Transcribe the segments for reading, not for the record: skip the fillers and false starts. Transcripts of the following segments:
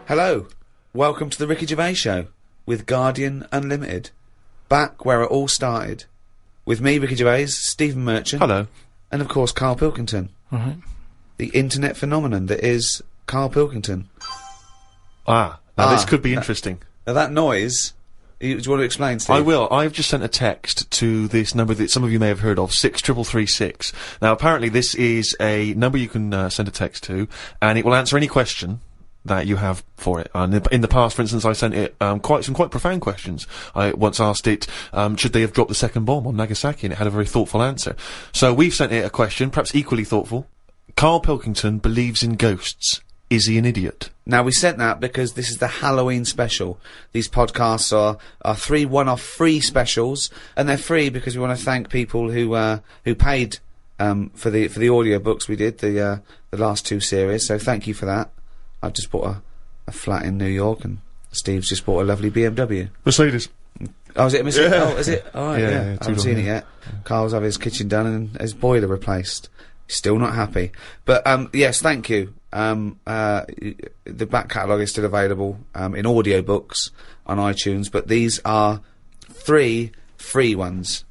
Hello, welcome to the Ricky Gervais Show with Guardian Unlimited. Back where it all started. With me, Ricky Gervais, Stephen Merchant. Hello. And of course, Karl Pilkington. Alright. The internet phenomenon that is Karl Pilkington. Now this could be interesting. Now that noise, do you want to explain, Steve? I will. I've just sent a text to this number that some of you may have heard of, 63336. Now apparently this is a number you can send a text to, and it will answer any question that you have for it. And in the past, for instance, I sent it quite profound questions. I once asked it, should they have dropped the second bomb on Nagasaki, and it had a very thoughtful answer. So we've sent it a question, perhaps equally thoughtful. Karl Pilkington believes in ghosts. Is he an idiot? Now, we sent that because this is the Halloween special. These podcasts are 3 one-off free specials, and they're free because we want to thank people who paid for the audio books we did, the last 2 series. So thank you for that. I've just bought a flat in New York, and Steve's just bought a lovely BMW. Mercedes. Oh, is it a Mercedes? Yeah. Oh, is it? Oh, right, yeah. I haven't seen it yet. Carl's having his kitchen done and his boiler replaced. Still not happy. But, yes, thank you. The back catalogue is still available, in audiobooks on iTunes, but these are 3 free ones.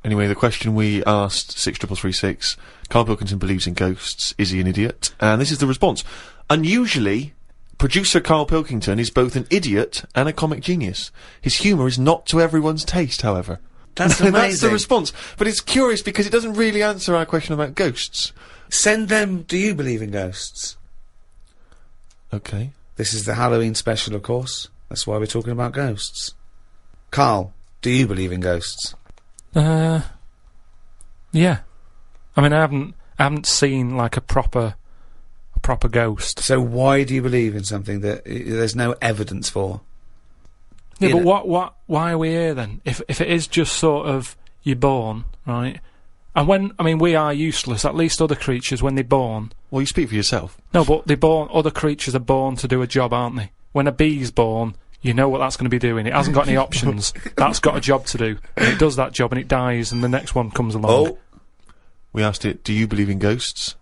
Anyway, the question we asked, 63336, Karl Pilkington believes in ghosts. Is he an idiot? And this is the response. Unusually, producer Karl Pilkington is both an idiot and a comic genius. His humour is not to everyone's taste, however. That's amazing. That's the response. But it's curious because it doesn't really answer our question about ghosts. Send them, do you believe in ghosts? Okay. This is the Halloween special, of course. That's why we're talking about ghosts. Karl, do you believe in ghosts? Yeah. I mean, I haven't seen, like, a proper ghost. So why do you believe in something that there's no evidence for? Yeah, but why are we here then? If it is just sort of, you're born, right? And we are useless, at least other creatures, when they're born. Well, you speak for yourself. No, but other creatures are born to do a job, aren't they? When a bee's born, you know what that's going to be doing. It hasn't got any options. That's got a job to do. And it does that job and it dies and the next one comes along. Oh. We asked it, do you believe in ghosts?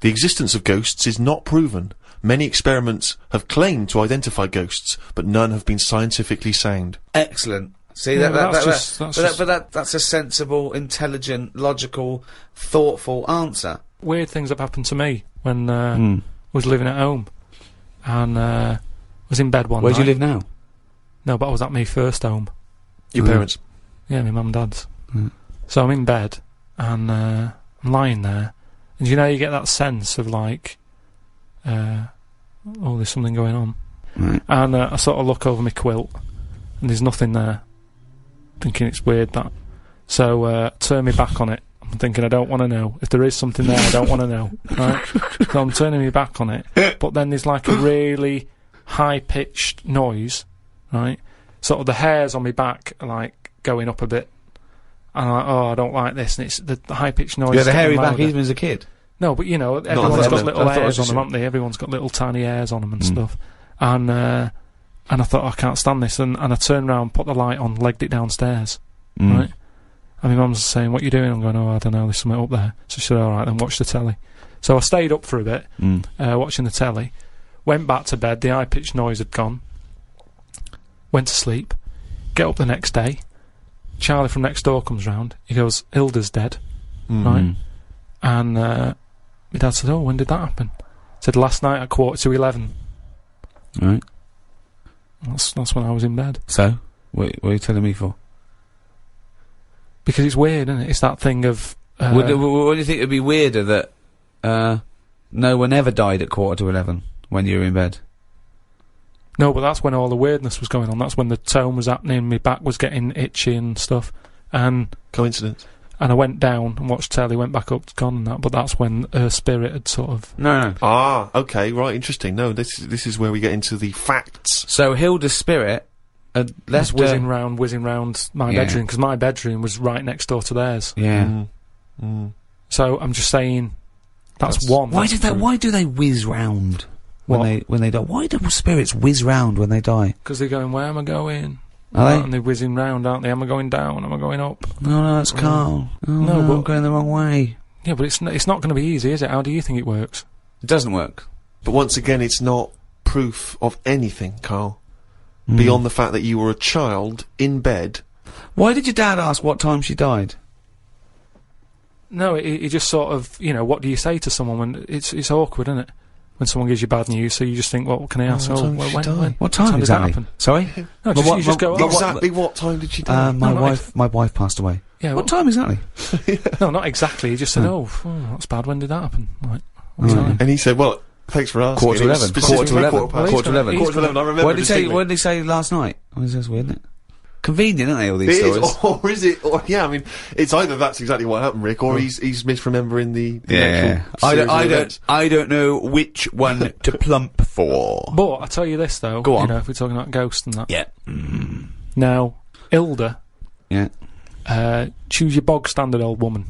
The existence of ghosts is not proven. Many experiments have claimed to identify ghosts, but none have been scientifically sound. Excellent. See, Yeah, that's a sensible, intelligent, logical, thoughtful answer. Weird things have happened to me when I was living at home and was in bed one night. Where do you live now? No, but I was at my first home. Your parents? Yeah, my mum and dad's. So I'm in bed and I'm lying there, and you know you get that sense of like, oh, there's something going on. And I sort of look over my quilt and there's nothing there. Thinking it's weird that. So turn me back on it. I'm thinking I don't want to know. If there is something there, I don't want to know. Right? So I'm turning me back on it. But then there's like a really high-pitched noise, right? Sort of the hairs on my back are like going up a bit. And I'm like, oh, I don't like this. And it's the high-pitched noise. You had a hairy louder. back even as a kid? No, but you know, everyone's got little hairs on them, haven't they? Everyone's got little tiny hairs on them and stuff. And I thought, oh, I can't stand this. And I turned around, put the light on, legged it downstairs. Right? And my mum's saying, what are you doing? I'm going, oh, I don't know, there's something up there. So she said, alright, then watch the telly. So I stayed up for a bit, watching the telly. Went back to bed, the high-pitched noise had gone. Went to sleep. Get up the next day. Charlie from next door comes round. He goes, Hilda's dead. Right? And my dad said, oh, when did that happen? Said, last night at 11:15. Right. That's when I was in bed. So? What are you telling me for? Because it's weird, isn't it? It's that thing of... what do you think would be weirder that no one ever died at 11:15 when you were in bed? No, but that's when all the weirdness was going on. That's when the tone was happening, my back was getting itchy and stuff. And... Coincidence. And I went down and watched telly, went back up, gone and that, but that's when her spirit had sort of... No. Ah, okay, right, interesting. No, this is where we get into the facts. So Hilda's spirit had left whizzing round my bedroom, because my bedroom was right next door to theirs. Yeah. So I'm just saying, that's one. Why do they whiz round when they die? Why do spirits whiz round when they die? Because they're going, where am I going? Are they? And they're whizzing round, aren't they? Am I going down? Am I going up? No, that's Karl. Oh, no, but I'm going the wrong way. Yeah, but it's not going to be easy, is it? How do you think it works? It doesn't work. But once again, it's not proof of anything, Karl, beyond the fact that you were a child in bed. Why did your dad ask what time she died? No, he just sort of, what do you say to someone when it's awkward, isn't it? When someone gives you bad news, so you just think, what can I ask? What time exactly? Sorry? No, you just go, exactly what time did she die? My wife passed away. Yeah, what time exactly? No, not exactly. He just said, that's bad. When did that happen? Like, and he said, well, thanks for asking. Quarter to 11. Quarter to 11. Quarter to 11. I remember. What did he say last night? That's weird, isn't it? Convenient, aren't they, all these stories? Or is it? Or, yeah, I mean, it's either that's exactly what happened, Rick, or he's misremembering the actual I don't know which one to plump for. But I tell you this though, go on. If we're talking about ghosts and that. Yeah. Now, Hilda. Yeah. Choose your bog standard old woman.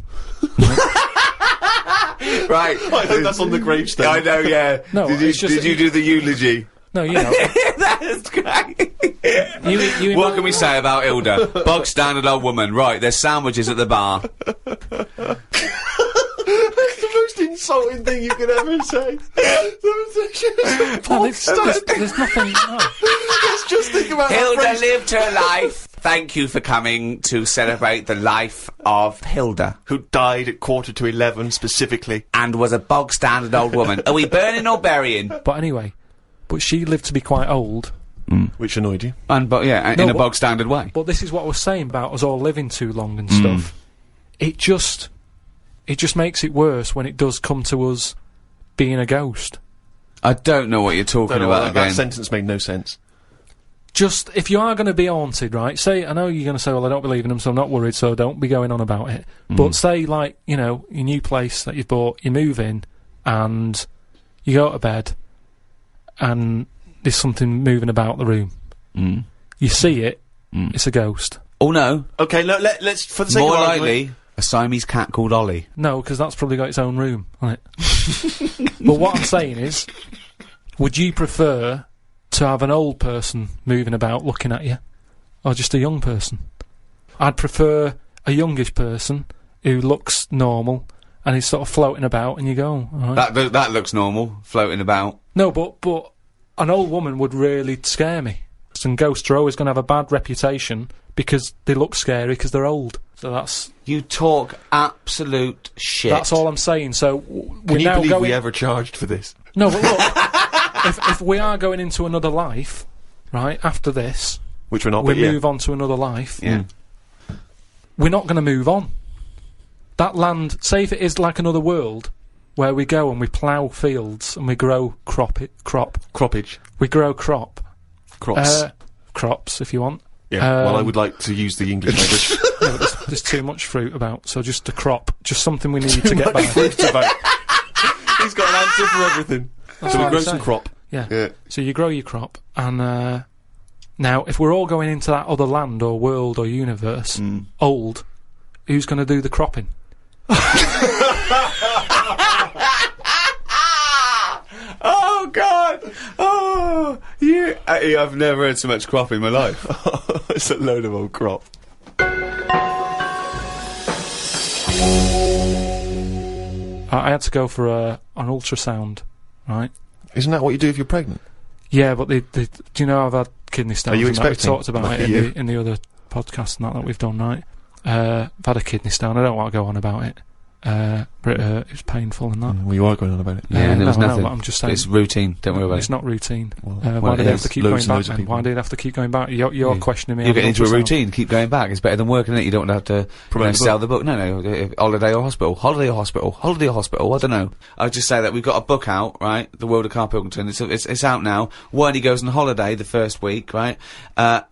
Right. I hope that's on the gravestone. I know, yeah. No, did you do the eulogy? No, That's great. What can we say about Hilda? Bog standard old woman. Right, there's sandwiches at the bar. That's the most insulting thing you could ever say. There's nothing. No. Let's just think about Hilda lived her life. Thank you for coming to celebrate the life of Hilda, who died at 11:15 specifically, and was a bog standard old woman. Are we burning or burying? But anyway. But she lived to be quite old. Which annoyed you. In a bog standard way. But this is what I was saying about us all living too long and stuff. It just makes it worse when it does come to us being a ghost. I don't know what you're talking about again. That sentence made no sense. Just, if you are going to be haunted, right, say, I know you're going to say, well, I don't believe in them, so I'm not worried, so don't be going on about it. But say, like, your new place that you've bought, you move in, and you go to bed, and there's something moving about the room. You see it, it's a ghost. Oh no. Okay, let's for the sake of argument, more likely a Siamese cat called Ollie. No, because that's probably got its own room, right? But what I'm saying is, would you prefer to have an old person moving about looking at you, or just a young person? I'd prefer a youngish person who looks normal and is sort of floating about, and you go, all right. That looks normal, floating about. No, but an old woman would really scare me. And ghosts are always going to have a bad reputation because they look scary because they're old. So that's... You talk absolute shit. That's all I'm saying. So Can you believe we ever charged for this? No, but look, if we are going into another life, right, after this... Which we're not, we move on to another life. Yeah. We're not going to move on. That land, say if it is like another world, where we go and we plough fields and we grow croppage. We grow crops, if you want. Yeah, well, I would like to use the English language. No, there's too much fruit about, so just a crop. Just something we need to get by. Fruit about. He's got an answer for everything. That's so we grow some crop. Yeah. So you grow your crop, and now, if we're all going into that other land or world or universe, old, who's going to do the cropping? Oh God! Oh, I've never heard so much crop in my life. It's a load of old crop. I had to go for an ultrasound, right? Isn't that what you do if you're pregnant? Yeah, but do you know I've had kidney stones? Are you expecting? We talked about it in the other podcast and that we've done, right? I've had a kidney stone. I don't want to go on about it. But it was painful and that. Well, you are going on about it. Yeah, there was nothing. No, I'm just saying. It's routine, don't worry about it. It's not routine. Why do they have to keep going back then? Why do they have to keep going back? You're questioning me. You're getting into a routine, keep going back. It's better than working it. You don't have to sell the book. No, holiday or hospital. Holiday or hospital. Holiday or hospital. I don't know. I'll just say that we've got a book out, right? The World of Karl Pilkington. It's out now. When he goes on holiday the first week, right?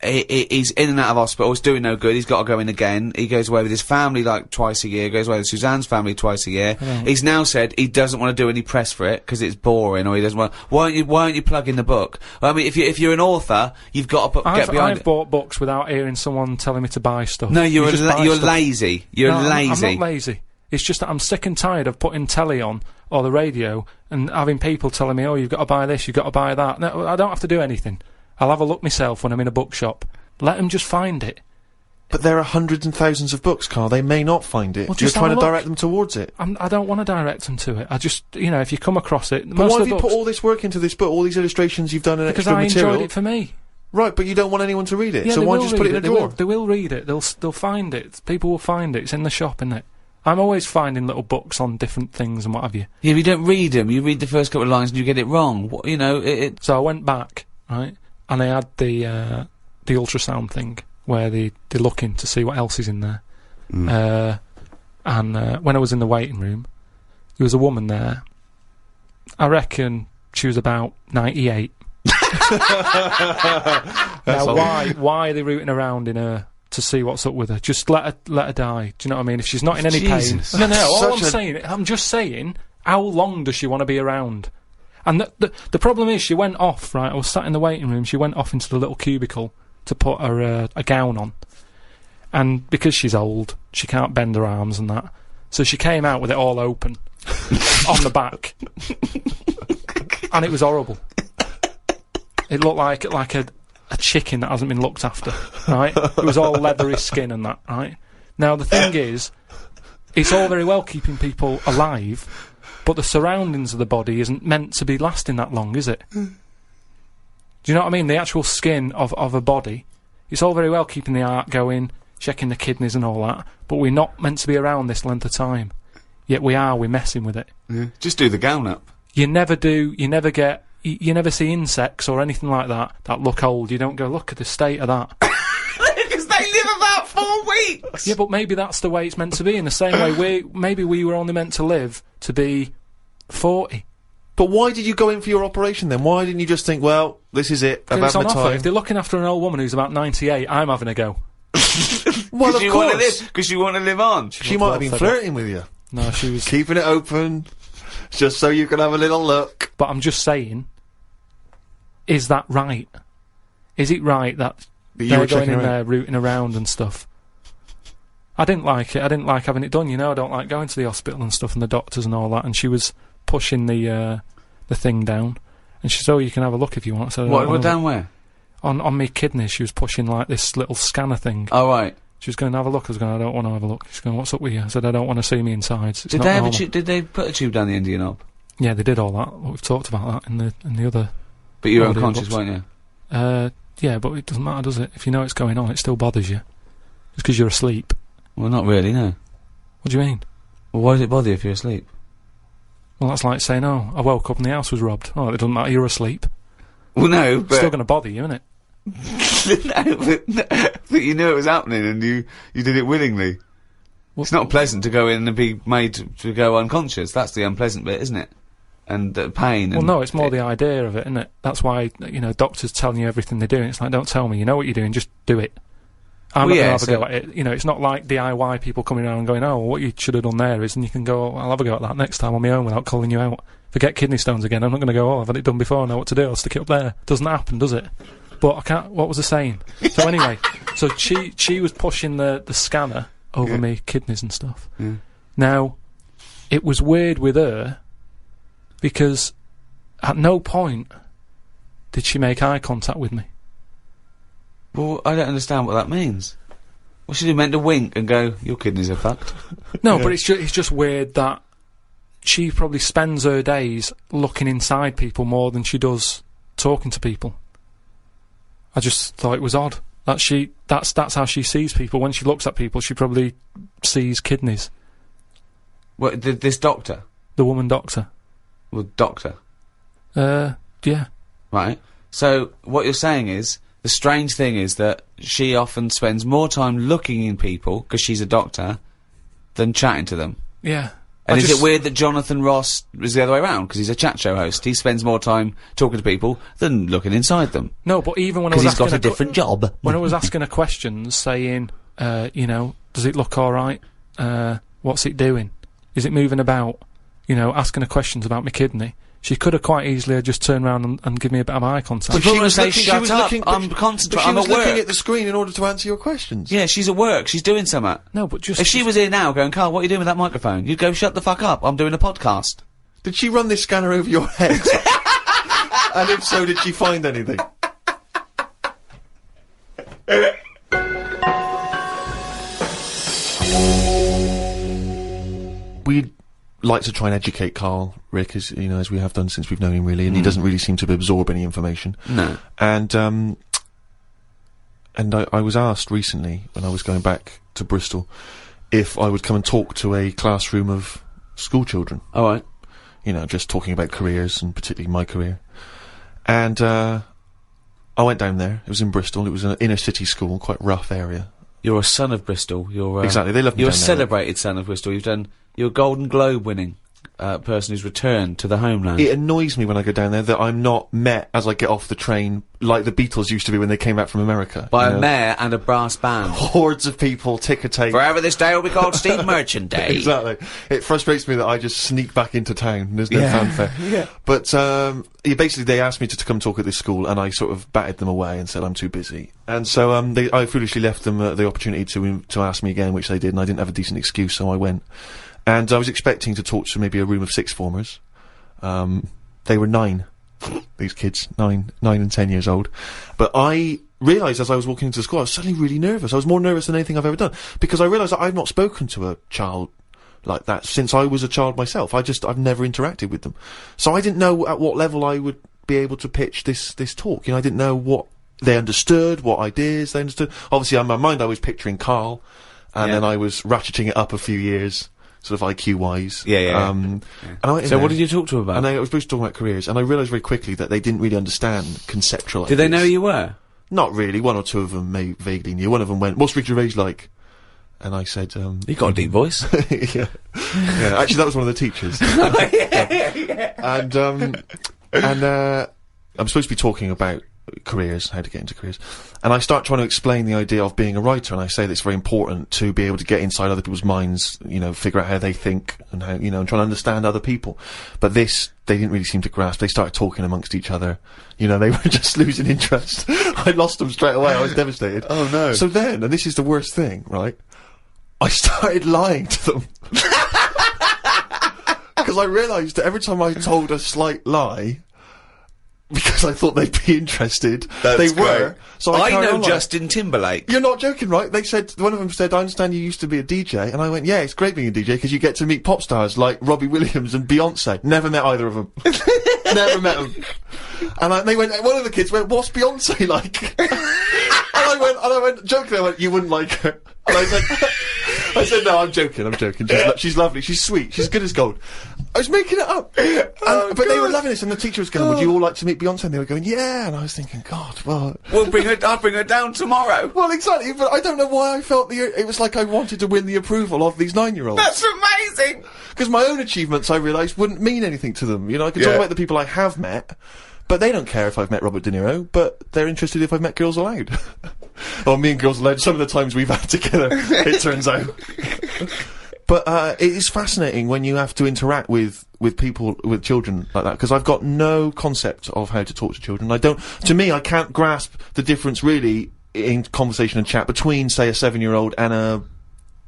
He's in and out of hospital. It's doing no good. He's got to go in again. He goes away with his family like twice a year. Goes away with Suzanne's family twice a year. He's now said he doesn't want to do any press for it because it's boring, or he doesn't want. Why aren't you plugging the book? I mean, if you're an author, you've got to get behind it. I've bought books without hearing someone telling me to buy stuff. No, you're lazy. You're lazy. I'm not lazy. It's just that I'm sick and tired of putting telly on or the radio and having people telling me, "Oh, you've got to buy this, you've got to buy that." No, I don't have to do anything. I'll have a look myself when I'm in a bookshop. Let them just find it. But there are hundreds and thousands of books, Carl. They may not find it. Well, You're just trying have to a look. direct them towards it. I don't want to direct them to it. I just, if you come across it, But most why of have the you books, put all this work into this book, all these illustrations you've done and because extra I material? enjoyed it for me. Right, but you don't want anyone to read it, Yeah, so they why will just put it read in a drawer? They will read it. They'll find it. People will find it. It's in the shop, isn't it? I'm always finding little books on different things and what have you. Yeah, but you don't read them. You read the first couple of lines and you get it wrong. What, So I went back, right, and I had the ultrasound thing where they're looking to see what else is in there. And when I was in the waiting room, there was a woman there. I reckon she was about 98. Now, why are they rooting around in her to see what's up with her? Just let her die. Do you know what I mean? If she's not in any pain. No. All I'm just saying, how long does she want to be around? And the problem is, she went off. Right, I was sat in the waiting room. She went off into the little cubicle to put her a gown on, and because she's old, she can't bend her arms and that. So she came out with it all open on the back, and it was horrible. It looked like a chicken that hasn't been looked after, right? It was all leathery skin and that, right? Now, the thing is, it's all very well keeping people alive, but the surroundings of the body isn't meant to be lasting that long, is it? Do you know what I mean? The actual skin of a body, it's all very well keeping the heart going, checking the kidneys and all that, but we're not meant to be around this length of time. Yet we're messing with it. Yeah. Just do the gown up. You never do, you never see insects or anything like that look old. You don't go, look at the state of that. Because they live about 4 weeks! Yeah, but maybe that's the way it's meant to be. In the same way, maybe we were only meant to live to be 40. But why did you go in for your operation then? Why didn't you just think, well, this is it, I've had my time? If they're looking after an old woman who's about 98, I'm having a go. Well, of course. Because you want to live on. She might have been flirting with you. No, she was... Keeping it open, just so you can have a little look. But I'm just saying, is that right? Is it right that they're going in there rooting around and stuff? I didn't like it. I didn't like having it done, I don't like going to the hospital and stuff and the doctors and all that. And she was pushing the thing down. And she said, oh, you can have a look if you want. So what, down where? On my kidneys, she was pushing like this little scanner thing. Oh, right. She was going to have a look. I was going, I don't want to have a look. She's going, what's up with you? I said, I don't want to see me insides. Did they put a tube down the end of your knob? Yeah, they did all that. We've talked about that in the other... But you were unconscious, weren't you? Yeah, but it doesn't matter, does it? If you know it's going on, it still bothers you. Just because you're asleep. Well, not really, no. What do you mean? Well, why does it bother you if you're asleep? Well, that's like saying, oh, I woke up and the house was robbed. Oh, it doesn't matter, you're asleep. Well, no, but... It's still going to bother you, isn't it? No, but you knew it was happening and you did it willingly. Well, it's not pleasant to go in and be made to go unconscious. That's the unpleasant bit, isn't it? And pain. Well, no, it's more the idea of it, isn't it? That's why, doctors telling you everything they're doing. It's like, don't tell me, you know what you're doing, just do it. I'm not going to have a go at it. It's not like DIY people coming around and going, oh, well, what you should have done there is, and you can go, oh, I'll have a go at that next time on my own without calling you out. If I get kidney stones again, I'm not going to go, oh, I've had it done before, I know what to do, I'll stick it up there. Doesn't happen, does it? But I can't, what was I saying? So anyway, so she was pushing the scanner over me kidneys and stuff. Yeah. Now, it was weird with her, because at no point did she make eye contact with me. Well, I don't understand what that means. Well, she meant to wink and go, your kidneys are fucked. No, but it's just weird that she probably spends her days looking inside people more than she does talking to people. I just thought it was odd that that's how she sees people. When she looks at people, she probably sees kidneys. What, this doctor? The woman doctor. Well, doctor? Yeah. Right. So, what you're saying is, the strange thing is that she often spends more time looking in people, because she's a doctor, than chatting to them. Yeah. And is it weird that Jonathan Ross is the other way around? Because he's a chat show host. He spends more time talking to people than looking inside them. No, but even when I was asking... Because he's got a different job. When I was asking her questions, saying, does it look alright? What's it doing? Is it moving about? Asking her questions about my kidney. She could have quite easily just turned around and give me a bit of eye contact. But she was saying, shut up, I'm concentrating, I'm at work. She was looking at the screen in order to answer your questions. Yeah, she's at work, she's doing something. No, but just... If she was here now going, Carl, what are you doing with that microphone? You'd go, shut the fuck up, I'm doing a podcast. Did she run this scanner over your head? And if so, did she find anything? We'd like to try and educate Karl, Rick, as you know, as we have done since we've known him, really, and he doesn't really seem to absorb any information. No. And I was asked recently, when I was going back to Bristol, if I would come and talk to a classroom of school children. All right. You know, just talking about careers, and particularly my career. And I went down there. It was in Bristol. It was an inner city school, quite rough area. You're a son of Bristol. You're exactly. They love me. You're a down there. celebrated son of Bristol. You're a Golden Globe winning person who's returned to the homeland. It annoys me when I go down there that I'm not met as I get off the train like the Beatles used to be when they came back from America. By a mayor and a brass band. Hordes of people, ticker tape. Forever this day will be called Steve Merchant Day. Exactly. It frustrates me that I just sneak back into town and there's no fanfare. Yeah. But basically they asked me to come talk at this school, and I sort of batted them away and said I'm too busy. And so I foolishly left them the opportunity to ask me again, which they did, and I didn't have a decent excuse, so I went. And I was expecting to talk to maybe a room of sixth formers. They were 9. These kids, 9 and 10 years old. But I realised as I was walking into the school, I was suddenly really nervous. I was more nervous than anything I've ever done. Because I realised that I've not spoken to a child like that since I was a child myself. I've never interacted with them. So I didn't know at what level I would be able to pitch this talk. You know, I didn't know what they understood, what ideas they understood. Obviously, in my mind, I was picturing Karl, and then I was ratcheting it up a few years. Sort of IQ-wise. Yeah. And I went in So there, what did you talk to them about? and I was supposed to talk about careers, and I realised very quickly that they didn't really understand conceptual Did they ideas. know who you were? Not really. One or two of them vaguely knew. One of them went, "What's Rick Gervais like?" And I said, You got a deep voice. yeah. Actually, that was one of the teachers. And I'm supposed to be talking about careers, how to get into careers, and I start trying to explain the idea of being a writer, and I say that it's very important to be able to get inside other people's minds, you know, figure out how they think, and how, you know, and trying to understand other people. But this, they didn't really seem to grasp. They started talking amongst each other. You know, they were just losing interest. I lost them straight away. I was devastated. Oh no. So then, and this is the worst thing, right? I started lying to them. Because I realised that every time I told a slight lie, because I thought they'd be interested, they were. So I know Justin Timberlake. You're not joking, right? They said, one of them said, "I understand you used to be a DJ," and I went, "Yeah, it's great being a DJ because you get to meet pop stars like Robbie Williams and Beyonce." Never met either of them. Never met them. And they went. One of the kids went, "What's Beyonce like?" and I went, jokingly, I went, "You wouldn't like her." And I said, "No, I'm joking. She's lovely. She's sweet. She's good as gold." I was making it up. But they were loving this, and the teacher was going, "Would you all like to meet Beyonce?" And they were going, "Yeah." And I was thinking, God, well... I'll bring her down tomorrow. Well, exactly, but I don't know why I felt it was like I wanted to win the approval of these 9-year-olds. That's amazing! Because my own achievements, I realised, wouldn't mean anything to them. You know, I could talk about the people I have met, but they don't care if I've met Robert De Niro, but they're interested if I've met Girls Aloud. Or me and Girls Aloud, some of the times we've had together, it turns out. But it is fascinating when you have to interact with people, with children like that, because I've got no concept of how to talk to children. To me, I can't grasp the difference really in conversation and chat between, say, a 7-year-old and a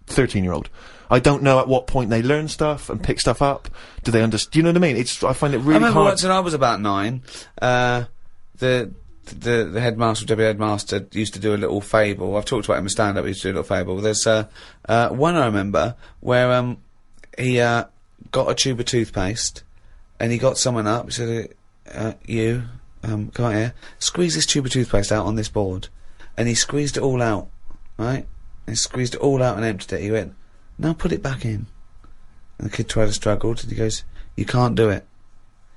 13-year-old. I don't know at what point they learn stuff and pick stuff up. Do they understand? Do you know what I mean? I find it really hard. I remember once when I was about 9, the headmaster, deputy headmaster, used to do a little fable. I've talked about him in stand-up. He used to do a little fable. There's one I remember where he got a tube of toothpaste, and he got someone up. He said, "You, come out here. Squeeze this tube of toothpaste out on this board." And he squeezed it all out, right? And he squeezed it all out and emptied it. He went, "Now put it back in." And the kid tried to struggle, and he goes, "You can't do it."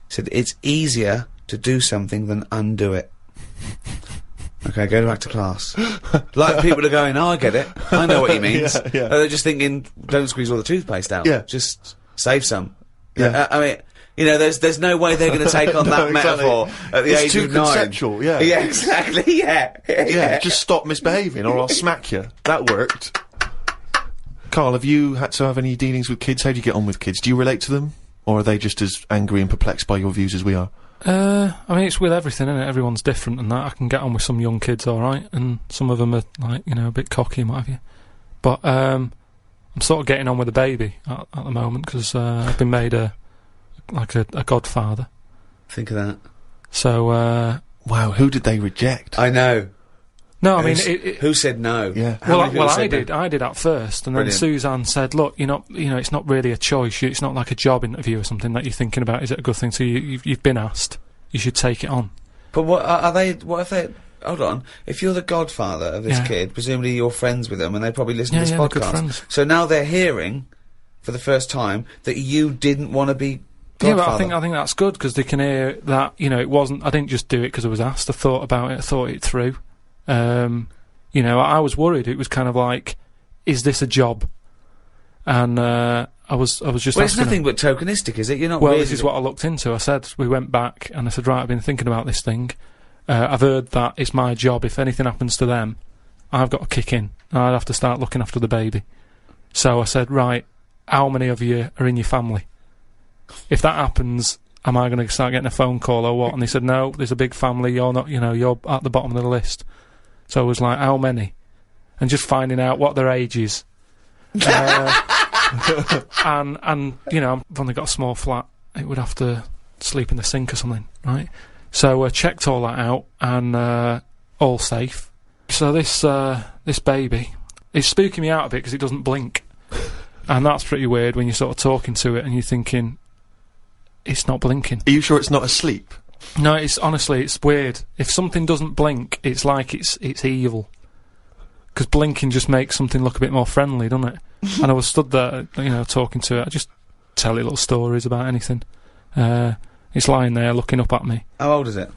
He said, "It's easier to do something than undo it." Okay, go back to class. Like, people are going, "Oh, I get it. I know what he means." Yeah. They're just thinking, don't squeeze all the toothpaste out. Yeah. Just save some. Yeah. I mean, you know, there's no way they're going to take on that metaphor at the age of 9. It's too conceptual, yeah. Yeah, exactly, yeah. Yeah, just stop misbehaving or I'll smack you. That worked. Karl, have you had to have any dealings with kids? How do you get on with kids? Do you relate to them? Or are they just as angry and perplexed by your views as we are? I mean, it's with everything, isn't it? Everyone's different and that. I can get on with some young kids alright, and some of them are, like, you know, a bit cocky and what have you. But, I'm sort of getting on with the baby at the moment, because, I've been made a godfather. Think of that. So, wow, who did they reject? I know. No, I mean, who said no? Yeah. Well, I did at first, and Brilliant. then Suzanne said, "Look, it's not really a choice. It's not like a job interview or something that you're thinking about. Is it a good thing? So you've been asked. You should take it on." But what are they? What if they? Hold on. If you're the godfather of this kid, presumably you're friends with them, and they probably listen to this they're good podcast. friends. So now they're hearing, for the first time, that you didn't want to be godfather. Yeah, but I think that's good because they can hear that. It wasn't. I didn't just do it because I was asked. I thought about it. I thought it through. I was worried. It was kind of like, is this a job? And I was just. Well, it's nothing but tokenistic, is it? You're not. Well, really this is what I looked into. I said we went back, and I said, right, I've been thinking about this thing. I've heard that it's my job. If anything happens to them, I've got to kick in. I'd have to start looking after the baby. So I said, right, how many of you are in your family? If that happens, am I going to start getting a phone call or what? And they said, no, there's a big family. You're not. You're at the bottom of the list. So I was like, how many? And just finding out what their age is. And I've only got a small flat. It would have to sleep in the sink or something, right? So I checked all that out, and all safe. So this baby is spooking me out a bit because it doesn't blink. And that's pretty weird when you're sort of talking to it and you're thinking, it's not blinking. Are you sure it's not asleep? No, honestly, it's weird. If something doesn't blink, it's like it's evil. Because blinking just makes something look a bit more friendly, doesn't it? And I was stood there, talking to it. I just tell it little stories about anything. It's lying there looking up at me. How old is it?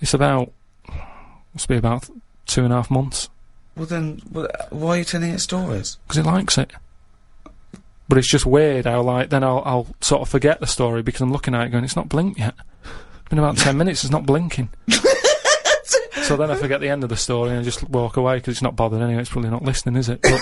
It's must be about 2.5 months. Well then, why are you telling it stories? Because it likes it. But it's just weird how, then I'll sort of forget the story because I'm looking at it going, it's not blinked yet. It's been about 10 minutes, it's not blinking. So then I forget the end of the story and I just walk away because it's not bothered anyway, it's probably not listening, is it? But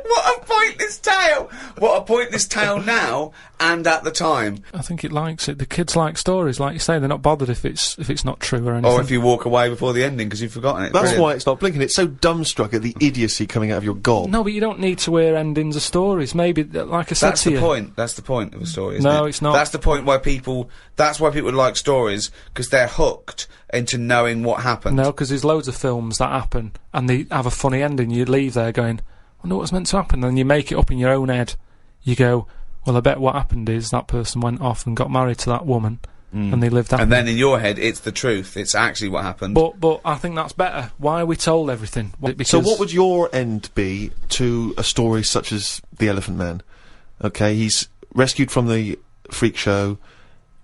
What a pointless tale! What a pointless tale now and at the time. I think it likes it. The kids like stories, like you say, they're not bothered if it's not true or anything. Or if you walk away before the ending because you've forgotten it. That's Brilliant. why it's not blinking. It's so dumbstruck at the idiocy coming out of your gob. No, but you don't need to hear endings of stories. Maybe, like I said That's to you... the point. That's the point of a story, isn't it? No, it's not. That's the point why people... That's why people like stories, because they're hooked into knowing what happened. No, because there's loads of films that happen, and they have a funny ending. You leave there going, I wonder what's meant to happen. And then you make it up in your own head. You go, well, I bet what happened is that person went off and got married to that woman, and they lived happily. And then in your head, it's the truth. It's actually what happened. But I think that's better. Why are we told everything? Because So what would your end be to a story such as The Elephant Man? Okay, he's rescued from the freak show,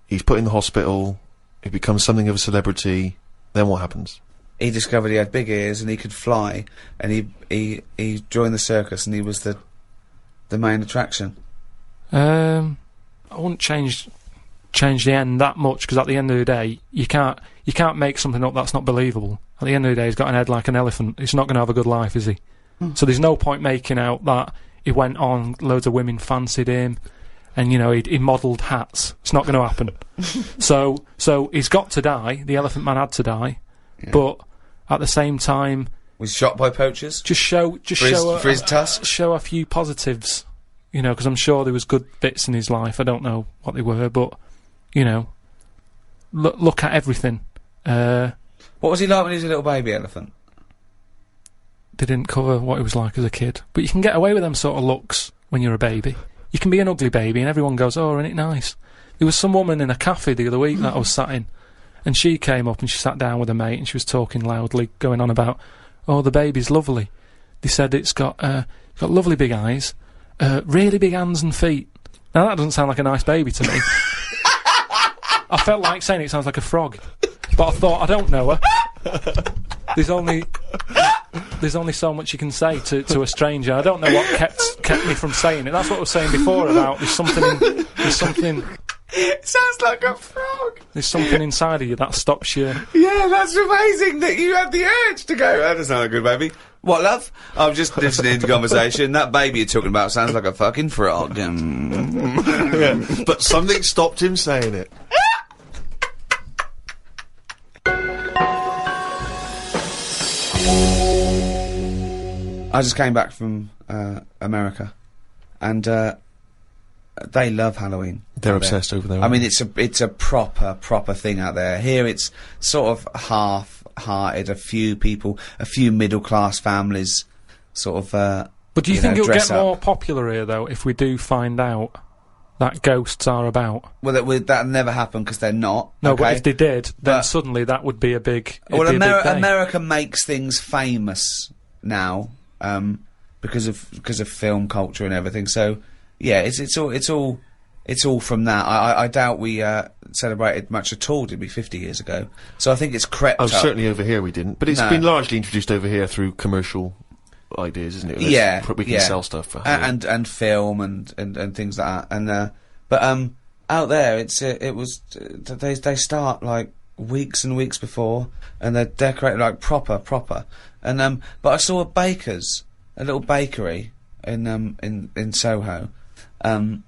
he's put in the hospital, he becomes something of a celebrity, then what happens? He discovered he had big ears and he could fly, and he joined the circus and he was the main attraction. I wouldn't change the end that much, because at the end of the day, you can't make something up that's not believable. At the end of the day, he's got an head like an elephant. He's not going to have a good life, is he? So there's no point making out that he went on, loads of women fancied him, and he modelled hats. It's not going to happen. So he's got to die. The Elephant Man had to die, but at the same time, Was shot by poachers? show for his tusk? Show a few positives, because I'm sure there was good bits in his life. I don't know what they were, but look at everything. What was he like when he was a little baby elephant? They didn't cover what he was like as a kid, but you can get away with them sort of looks when you're a baby. You can be an ugly baby, and everyone goes, "Oh, isn't it nice?" There was some woman in a cafe the other week that I was sat in, and she came up and she sat down with a mate, and she was talking loudly, going on about, "Oh, the baby's lovely." They said it's got lovely big eyes, really big hands and feet. Now that doesn't sound like a nice baby to me. I felt like saying it sounds like a frog, but I thought, I don't know her. There's only so much you can say to a stranger. I don't know what kept me from saying it. That's what I was saying before about there's something. It sounds like a frog. There's something inside of you that stops you. Yeah, that's amazing that you had the urge to go, that doesn't sound like a good baby. What, love? I'm just listening to conversation. That baby you're talking about sounds like a fucking frog. Yeah, but something stopped him saying it. I just came back from America, and they love Halloween. They're obsessed over there. I mean, it's a proper thing out there. Here it's sort of half hearted, a few people, a few middle class families, sort of. But do you think it'll get up. more popular here though if we do find out that ghosts are about? Well, that'll never happen because they're not. No, okay? but if they did, then suddenly that would be a big. Well, big day. America makes things famous now, because of film culture and everything. So yeah, it's all from that. I doubt we celebrated much at all, did we, 50 years ago? So I think it's crept up. Certainly over here we didn't, but it's been largely introduced over here through commercial ideas, isn't it? We can sell stuff for and film and things like that. But out there, it was they start like weeks and weeks before, and they're decorated like proper. And but I saw a little bakery in Soho, and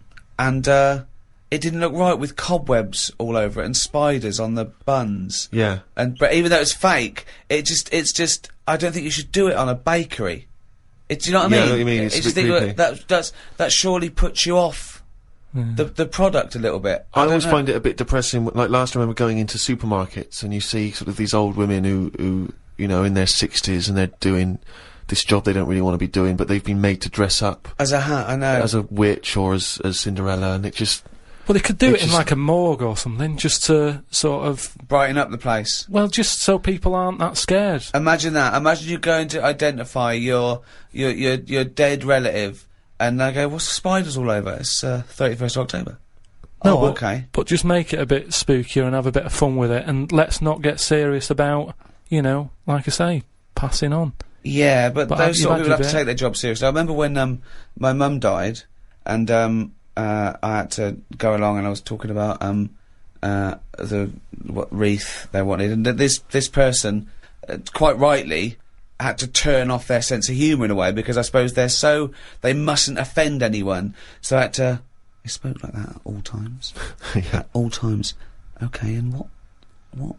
it didn't look right with cobwebs all over it and spiders on the buns. Yeah. But even though it's fake, it's just I don't think you should do it on a bakery. Do you know what I mean? I know what you mean. It's a bit creepy. That surely puts you off the product a little bit. I always find it a bit depressing. Like last time I remember going into supermarkets and you see sort of these old women who in their 60s and they're doing this job they don't really want to be doing, but they've been made to dress up as a hat. I know, as a witch or as Cinderella, and it just. Well, they could do it in like a morgue or something, just to sort of brighten up the place. Well, just so people aren't that scared. Imagine that. Imagine you going to identify your dead relative, and they go, "What's the spiders all over?" It's 31st October. No, oh, okay. But just make it a bit spookier and have a bit of fun with it, and let's not get serious about, like I say, passing on. Yeah, but those sort of people have to take their job seriously. I remember when my mum died, and I had to go along, and I was talking about what wreath they wanted, and this person, quite rightly, had to turn off their sense of humour in a way, because I suppose they mustn't offend anyone, so I had to. He spoke like that at all times. Yeah. At all times. Okay, and what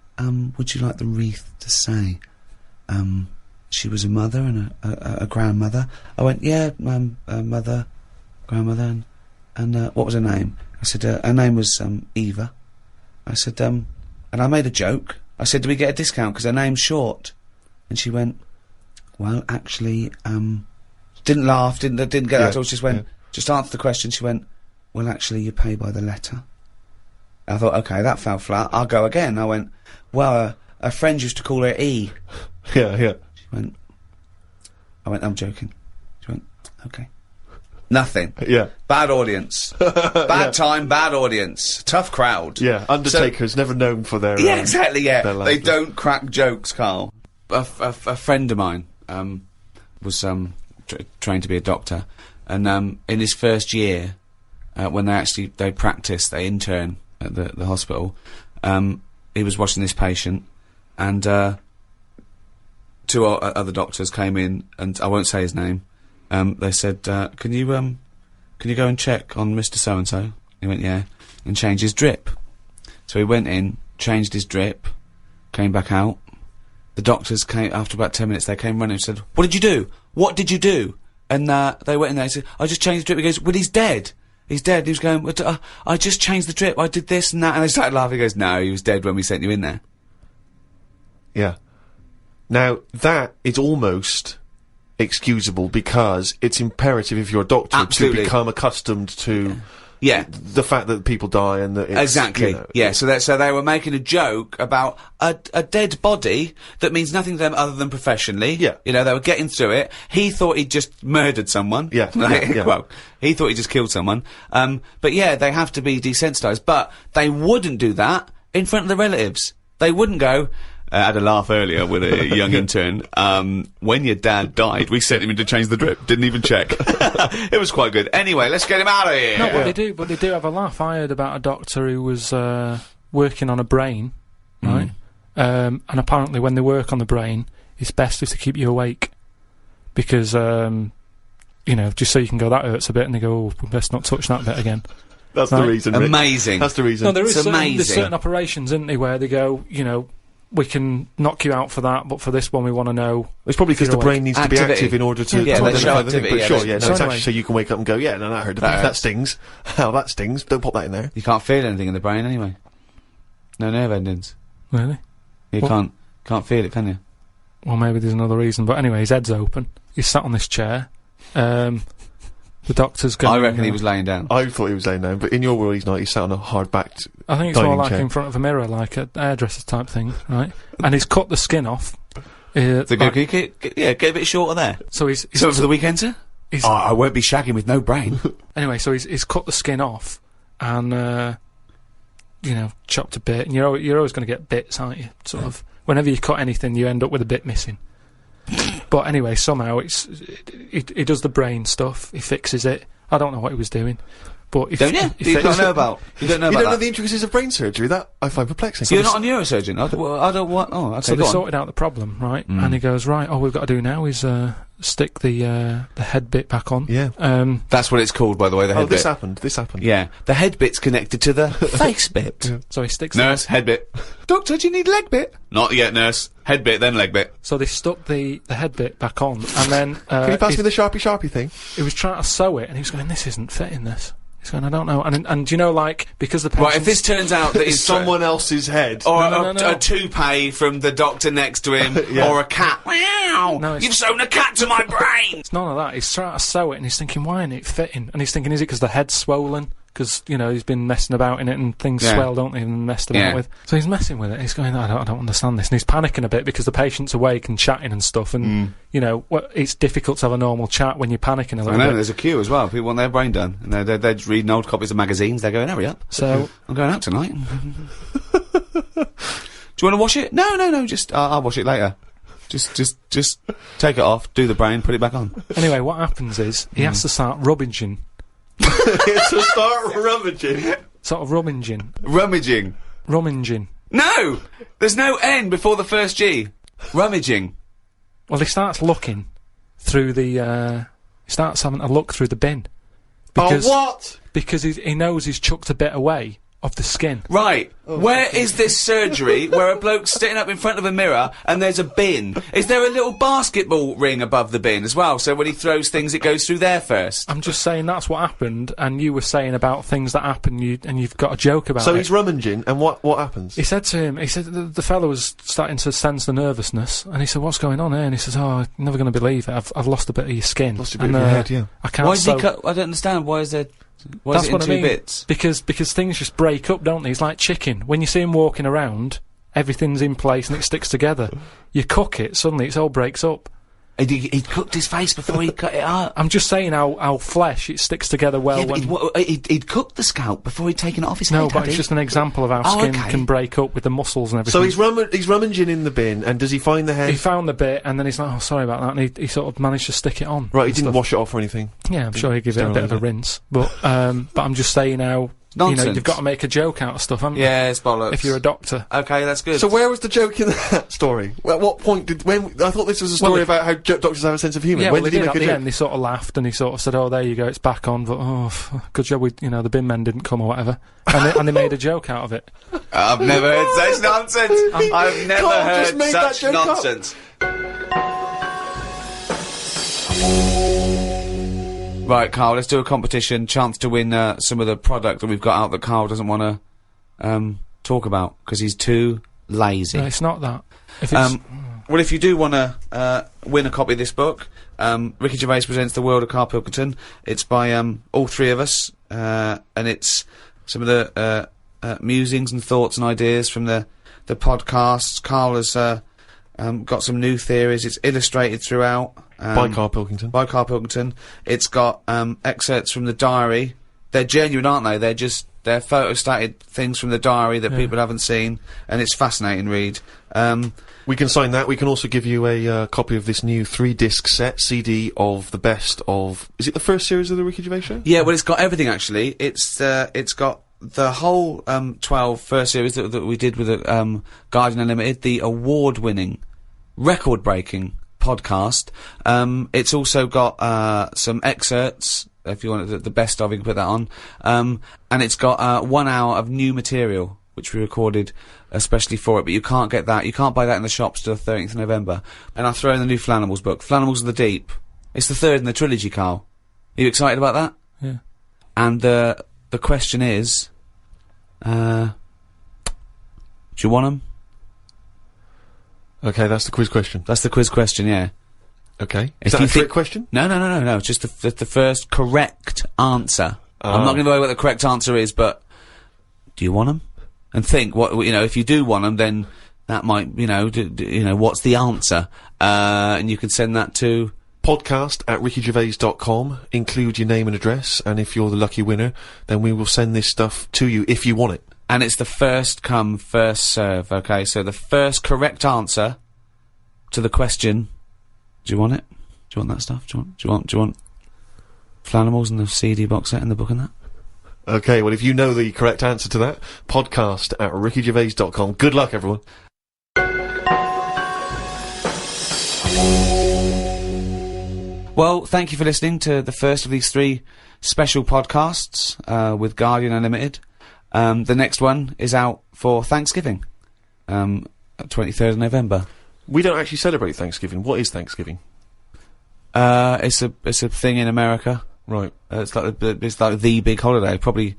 would you like the wreath to say? She was a mother and a grandmother. I went, yeah, mother, grandmother, and what was her name? I said, her name was Eva. I said, and I made a joke. I said, do we get a discount because her name's short? And she went, well, actually, didn't laugh, didn't get that at all. She just went, just answer the question. She went, well, actually, you pay by the letter. I thought, okay, that fell flat. I'll go again. I went, well, a friend used to call her E. Yeah. I went, I'm joking. She went, okay. Nothing. Yeah. Bad audience. Bad time, bad audience. Tough crowd. Yeah, Undertaker's never known for their... Yeah, exactly, yeah. They don't crack jokes, Carl. A friend of mine was trained to be a doctor, and in his first year, when they practice, they intern at the hospital, he was watching this patient, and two other doctors came in, and I won't say his name. They said, can you go and check on Mr. So-and-so? He went, yeah, and change his drip. So he went in, changed his drip, came back out. The doctors came, after about 10 minutes, they came running and said, what did you do? What did you do? And they went in there and said, I just changed the drip. He goes, well, he's dead. He's dead. He was going, I just changed the drip. I did this and that. And they started laughing. He goes, no, he was dead when we sent you in there. Yeah. Now, that is almost excusable because it's imperative if you're a doctor Absolutely. to become accustomed to the fact that people die and that it's, exactly. Yeah, so they were making a joke about a dead body that means nothing to them other than professionally. Yeah. They were getting through it. He thought he'd just murdered someone. Yeah. Well, he thought he just killed someone. But yeah, they have to be desensitised. But they wouldn't do that in front of the relatives. They wouldn't go... I had a laugh earlier with a young intern. When your dad died, we sent him in to change the drip. Didn't even check. It was quite good. Anyway, let's get him out of here. No, but they do have a laugh. I heard about a doctor who was working on a brain, right? And apparently when they work on the brain, it's best to keep you awake. Because, just so you can go, that hurts a bit, and they go, oh, we best not touch that bit again. That's the reason, Rick. Amazing. That's the reason. No, there's amazing. certain operations, isn't there, where they go, we can knock you out for that, but for this one we want to know... It's probably because the brain needs to be active in order to... Yeah, to show identify the thing. activity, But sure, yeah, So it's anyway. actually so you can wake up and go, yeah, no, that hurt. That stings. Oh, that stings. Don't pop that in there. You can't feel anything in the brain anyway. No nerve endings. Really? You can't Can't feel it, can you? Well, maybe there's another reason. But anyway, his head's open. He's sat on this chair. The doctor's going... I reckon he was laying down. I thought he was laying down, but in your world he's not. He's sat on a hard-backed I think it's more like chair. in front of a mirror, like a hairdresser type thing, right? And he's cut the skin off. So get a bit shorter there. So he's for the weekend, sir? I won't be shagging with no brain. Anyway, so he's cut the skin off and, chopped a bit. And you're always going to get bits, aren't you? Sort of. Whenever you cut anything, you end up with a bit missing. But anyway, somehow he does the brain stuff. He fixes it. I don't know what he was doing. But don't you? You don't know about. You don't know the intricacies of brain surgery. That I find perplexing. So you're not a neurosurgeon. I don't want. Oh, okay. So they sorted out the problem, right? And he goes, right. All we've got to do now is stick the head bit back on. Yeah. That's what it's called, by the way. The head bit. This happened. Yeah. The head bit's connected to the face bit. Yeah. So he sticks. Nurse, head bit. Doctor, do you need leg bit? Not yet, nurse. Head bit, then leg bit. So they stuck the head bit back on, and then can you pass me the sharpie thing? He was trying to sew it, and he was going, "This isn't fitting. This." He's going, I don't know. And you know, like, because the patient's... Right, if this turns out that it's someone else's head. Or a toupee from the doctor next to him, or a cat. Wow! No, you've sewn a cat to my brain! It's none of that. He's trying to sew it, and he's thinking, why isn't it fitting? And he's thinking, is it because the head's swollen? Because, he's been messing about in it, and things swell, don't they, and messed about with. So he's messing with it. He's going, I don't understand this. And he's panicking a bit because the patient's awake and chatting and stuff, and, it's difficult to have a normal chat when you're panicking a little bit. I know, there's a queue as well. People want their brain done. And they're just reading old copies of magazines. They're going, hurry up. So... I'm going out tonight. Do you want to wash it? No, just, I'll wash it later. Just take it off, do the brain, put it back on. Anyway, what happens is, he has to start rummaging. To start rummaging? Sort of rummaging. Rummaging. No! There's no N before the first G. Rummaging. Well, he starts looking through the, he starts having a look through the bin. Because, what? Because he knows he's chucked a bit away of the skin. Right. Where is this surgery where a bloke's sitting up in front of a mirror and there's a bin? Is there a little basketball ring above the bin as well, so when he throws things it goes through there first? I'm just saying that's what happened, and you were saying about things that happen, and you've got a joke about it. So he's rummaging, and what happens? He said to him, the fellow was starting to sense the nervousness, and he said, what's going on here? And he says, oh, you're never going to believe it, I've lost a bit of your skin. Lost a bit of your head, yeah. I can't Why is he cut? I don't understand, why is there... Why is it in two bits? Because things just break up, don't they? It's like chicken. When you see him walking around, everything's in place and it sticks together. You cook it, suddenly it all breaks up. He cooked his face before he cut it out. I'm just saying how flesh, it sticks together well. Yeah, he'd cooked the scalp before he'd taken it off his head. No, but it's just an example of how skin can break up with the muscles and everything. So he's rummaging in the bin, and does he find the head? He found the bit, and then he's like, oh, sorry about that, and he sort of managed to stick it on. Right, he didn't wash it off or anything? Yeah, I'm sure he'd give it a bit of a rinse. But I'm just saying how... Nonsense. You've got to make a joke out of stuff, haven't you? Yeah, it's bollocks. If you're a doctor. Okay, that's good. So where was the joke in that story? At what point I thought this was a story about how doctors have a sense of humour. Yeah, when did he make at a the joke? end, they sort of laughed and he sort of said, oh, there you go, it's back on, but good job the bin men didn't come or whatever. And they made a joke out of it. I've never heard such nonsense. I've never heard such nonsense. Right, Carl, let's do a competition. Chance to win some of the product that we've got out that Carl doesn't want to talk about because he's too lazy. No, it's not that. If it's well, if you do want to win a copy of this book, Ricky Gervais presents The World of Karl Pilkington. It's by all three of us, and it's some of the musings and thoughts and ideas from the podcasts. Carl has got some new theories. It's illustrated throughout. By Karl Pilkington. By Karl Pilkington. It's got excerpts from the diary. They're genuine, aren't they? They're photostated things from the diary that people haven't seen, and it's fascinating read. We can sign that. We can also give you a copy of this new 3-disc set, CD of the best of... Is it the first series of the Ricky Gervais Show? Yeah, well, it's got everything, actually. It's got the whole 12 first series that we did with the Guardian Unlimited, the award-winning, record-breaking podcast. It's also got some excerpts. If you want the best of, you can put that on. And it's got 1 hour of new material, which we recorded especially for it, but you can't get that. You can't buy that in the shops till the 13th of November. And I'll throw in the new Flanimals book, Flanimals of the Deep. It's the third in the trilogy, Carl. Are you excited about that? Yeah. And the question is, do you want them? Okay, that's the quiz question. That's the quiz question, yeah. Okay. Is that a trick question? No. Just the first correct answer. I'm not going to know what the correct answer is, but do you want them? And think if you do want them, then that might, what's the answer? And you can send that to podcast@rickygervais.com. Include your name and address, and if you're the lucky winner, then we will send this stuff to you if you want it. And it's the first come, first serve. Okay, so the first correct answer to the question. Do you want it? Do you want that stuff? Do you want Flanimals and the CD box set and the book and that? Okay, well, if you know the correct answer to that, podcast@rickygervais.com. Good luck, everyone. Well, thank you for listening to the first of these 3 special podcasts with Guardian Unlimited. The next one is out for Thanksgiving, 23rd of November. We don't actually celebrate Thanksgiving. What is Thanksgiving? It's a thing in America. Right. It's like the big holiday. Probably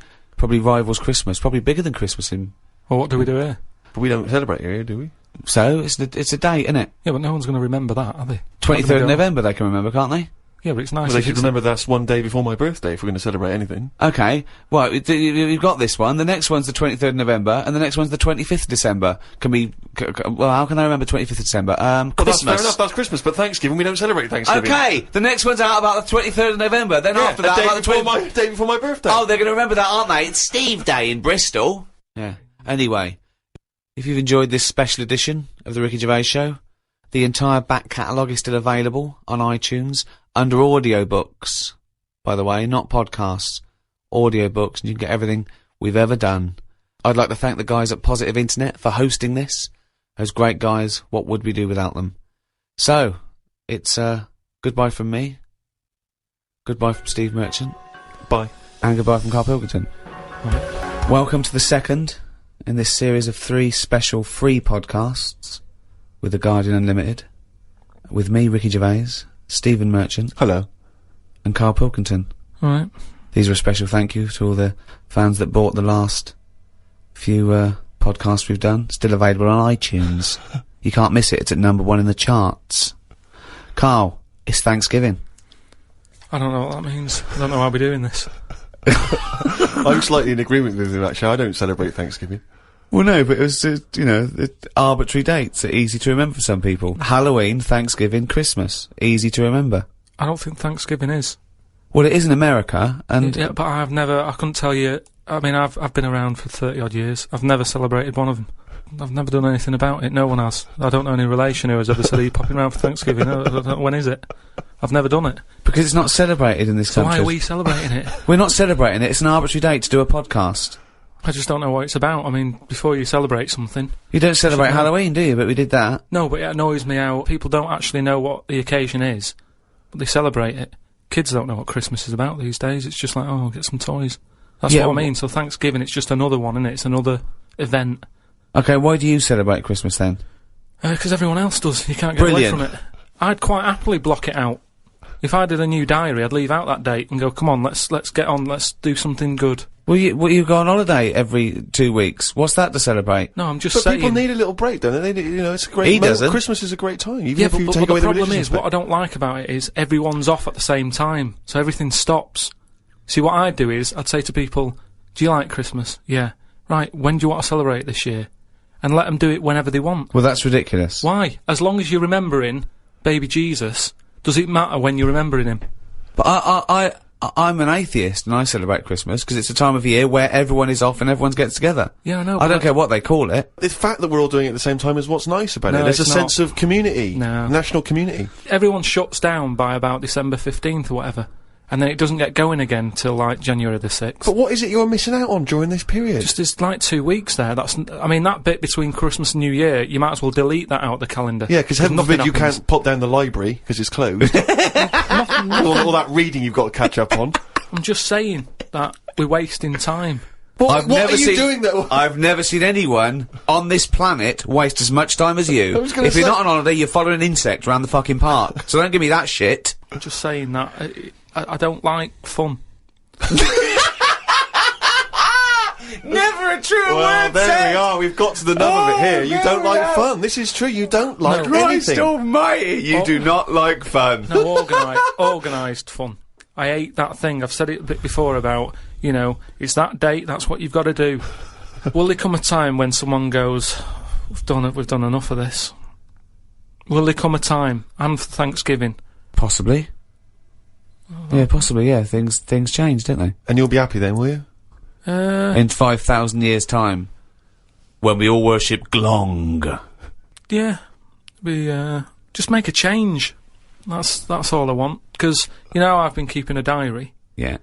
rivals Christmas. Probably bigger than Christmas in. Well, what do we do here? But we don't celebrate here, do we? So it's a date, isn't it? Yeah, but no one's going to remember that, are they? 23rd of November, they can remember, can't they? Yeah, but it's nice. Well, they should remember that's one day before my birthday if we're going to celebrate anything. Okay. Well, you've got this one. The next one's the 23rd of November, and the next one's the 25th of December. Well, how can I remember 25th of December? Well, Christmas. that's fair enough, that's Christmas, but Thanksgiving, we don't celebrate Thanksgiving. Okay! The next one's out about the 23rd of November, then after that, about the day before my birthday. Oh, they're going to remember that, aren't they? It's Steve Day in Bristol. Yeah. Anyway, if you've enjoyed this special edition of The Ricky Gervais Show, the entire back catalogue is still available on iTunes under audiobooks, by the way, not podcasts. Audiobooks, and you can get everything we've ever done. I'd like to thank the guys at Positive Internet for hosting this. Those great guys, what would we do without them? So, it's goodbye from me, goodbye from Steve Merchant. Bye. And goodbye from Karl Pilkington. Right. Welcome to the second in this series of 3 special free podcasts with The Guardian Unlimited, with me, Ricky Gervais, Stephen Merchant. Hello. And Karl Pilkington. Alright. These are a special thank you to all the fans that bought the last few podcasts we've done. Still available on iTunes. You can't miss it, it's at #1 in the charts. Karl, it's Thanksgiving. I don't know what that means. I don't know why we're doing this. I'm slightly in agreement with you, actually. I don't celebrate Thanksgiving. Well, no, but it was, arbitrary dates are easy to remember for some people. Halloween, Thanksgiving, Christmas. Easy to remember. I don't think Thanksgiving is. Well, it is in America, and... Yeah, but I couldn't tell you... I mean, I've been around for 30-odd years. I've never celebrated one of them. I've never done anything about it. No one has. I don't know any relation who has ever said, are you popping around for Thanksgiving? I don't know, when is it? I've never done it. Because it's not celebrated in this country. So why are we celebrating it? We're not celebrating it. It's an arbitrary date to do a podcast. I just don't know what it's about. I mean, before you celebrate something... You don't celebrate Halloween, do you? But we did that. No, but it annoys me how people don't actually know what the occasion is, but they celebrate it. Kids don't know what Christmas is about these days. It's just like, oh, I'll get some toys. That's what I mean. So Thanksgiving, it's just another one, isn't it? It's another event. Okay, why do you celebrate Christmas then? Because everyone else does. You can't get away from it. I'd quite happily block it out. If I did a new diary, I'd leave out that date and go, come on, let's get on, let's do something good. Well, you go on holiday every 2 weeks. What's that to celebrate? No, I'm just saying... But people need a little break, don't they? It's a great... He doesn't. Christmas is a great time, even yeah, if you but take away the problem is, what I don't like about it is everyone's off at the same time, so everything stops. See, what I'd do is, I'd say to people, do you like Christmas? Yeah. Right, when do you want to celebrate this year? And let them do it whenever they want. Well, that's ridiculous. Why? As long as you're remembering baby Jesus, does it matter when you're remembering him? But I'm an atheist and I celebrate Christmas because it's a time of year where everyone is off and everyone gets together. Yeah, I know. I don't care what they call it. The fact that we're all doing it at the same time is what's nice about it. There's a sense of community. No. National community. Everyone shuts down by about December 15th or whatever. And then it doesn't get going again till, like, January the 6th. But what is it you're missing out on during this period? Just, it's like 2 weeks there. I mean, that bit between Christmas and New Year, you might as well delete that out of the calendar. Yeah, because heaven forbid you can't pop down the library, because it's closed. all that reading you've got to catch up on. I'm just saying that we're wasting time. What are you doing though? I've never seen anyone on this planet waste as much time as you. If you're not on holiday, you're following an insect around the fucking park. So don't give me that shit. I'm just saying that I don't like fun. Never a true Well, word there said. we are. We've got to the nub of it here. You don't like fun. This is true. You don't like Christ anything. almighty, you do not like fun. No, organised fun. I hate that thing. I've said it a bit before about, you know, it's that date, that's what you've got to do. Will there come a time when someone goes, we've done enough of this? Will there come a time, and for Thanksgiving? Possibly. Yeah, possibly, yeah. Things change, don't they? And you'll be happy then, will you? In 5,000 years' time, when we all worship Glong. Yeah. Just make a change. That's all I want. Because, you know, I've been keeping a diary. Yeah.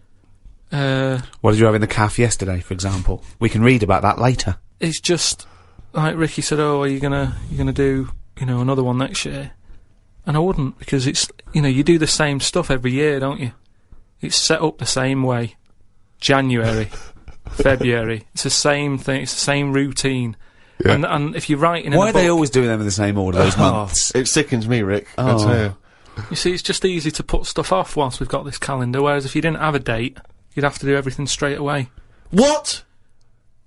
What did you have in the calf yesterday, for example? We can read about that later. It's just, like Ricky said, are you gonna do, you know, another one next year? And I wouldn't, because it's, you know, you do the same stuff every year, don't you? It's set up the same way. January, February, it's the same thing, it's the same routine. Yeah. And if you're writing in Why a are they book, always doing them in the same order, those months? It sickens me, Rick. I tell you. You see, it's just easy to put stuff off whilst we've got this calendar, whereas if you didn't have a date, you'd have to do everything straight away. What?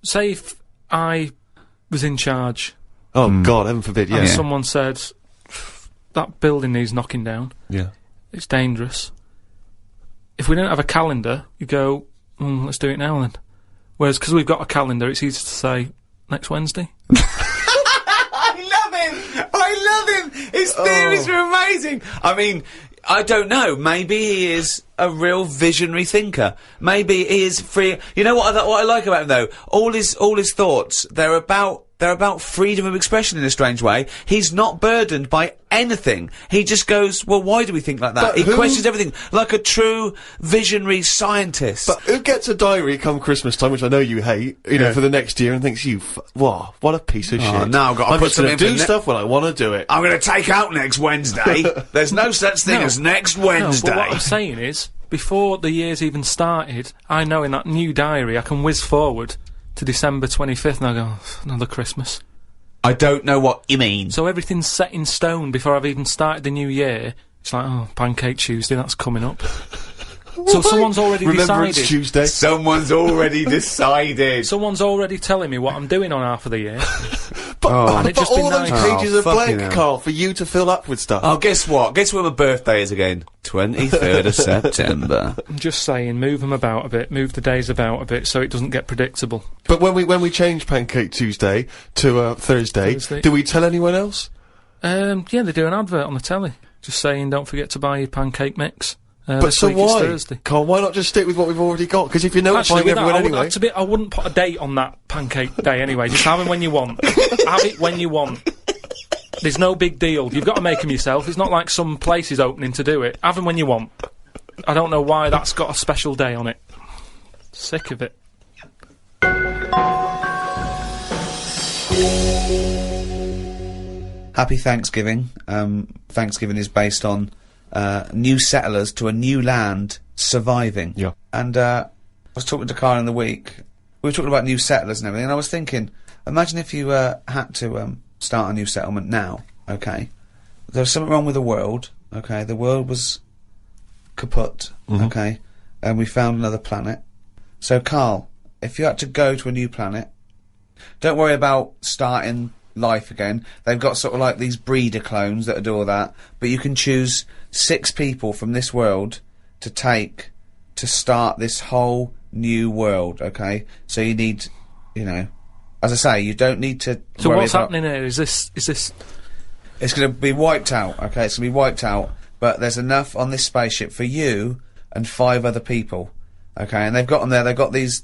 Say if I was in charge. Oh, God, heaven forbid, yeah. And someone said, that building needs knocking down. Yeah. It's dangerous. If we didn't have a calendar, you go, let's do it now then. Whereas, because we've got a calendar, it's easy to say, next Wednesday. I love him! His theories are amazing! I mean, I don't know, maybe he is a real visionary thinker. Maybe he is free. You know what I like about him, though? All his thoughts, they're about freedom of expression in a strange way. He's not burdened by anything. He just goes, well, why do we think like that? He questions everything, like a true visionary scientist. But who gets a diary come Christmas time, which I know you hate, you know, for the next year, and thinks, what a piece of shit. Now I've got to I'm put just gonna something do stuff when I want to do it. I'm going to take out next Wednesday. There's no such thing as next Wednesday. No, but what I'm saying is, before the year's even started, I know in that new diary I can whiz forward to December 25th and I go, another Christmas. I don't know what you mean. So everything's set in stone before I've even started the new year. It's like, Pancake Tuesday, that's coming up. So someone's already Remember decided. It's Tuesday. Someone's already decided. Someone's already telling me what I'm doing on half of the year. But, and it just all been those nice. pages are blank, Carl, for you to fill up with stuff. Oh, guess what? Guess when my birthday is again? 23rd of September. I'm just saying, move them about a bit, move the days about a bit, so it doesn't get predictable. But when we change Pancake Tuesday to Thursday, do we tell anyone else? Yeah, they do an advert on the telly, just saying, don't forget to buy your pancake mix. But so why, Thursday. Carl? Why not just stick with what we've already got? Because if you're notifying everyone anyway, I wouldn't put a date on that pancake day anyway. Just have it when you want. Have it when you want. There's no big deal. You've got to make them yourself. It's not like some place is opening to do it. Have them when you want. I don't know why that's got a special day on it. Sick of it. Happy Thanksgiving. Thanksgiving is based on new settlers to a new land surviving. Yeah. And I was talking to Karl in the week. We were talking about new settlers and everything, and I was thinking, imagine if you had to start a new settlement now, okay? There's something wrong with the world, okay? The world was kaput, okay? And we found another planet. So, Karl, if you had to go to a new planet, don't worry about starting life again. They've got sort of like these breeder clones that do all that, but you can choose 6 people from this world to take to start this whole new world, okay? So you need, you know, as I say, you don't need to So worry what's about happening here? Is this... It's going to be wiped out, okay? It's going to be wiped out, but there's enough on this spaceship for you and 5 other people, okay? And they've got them there. They've got these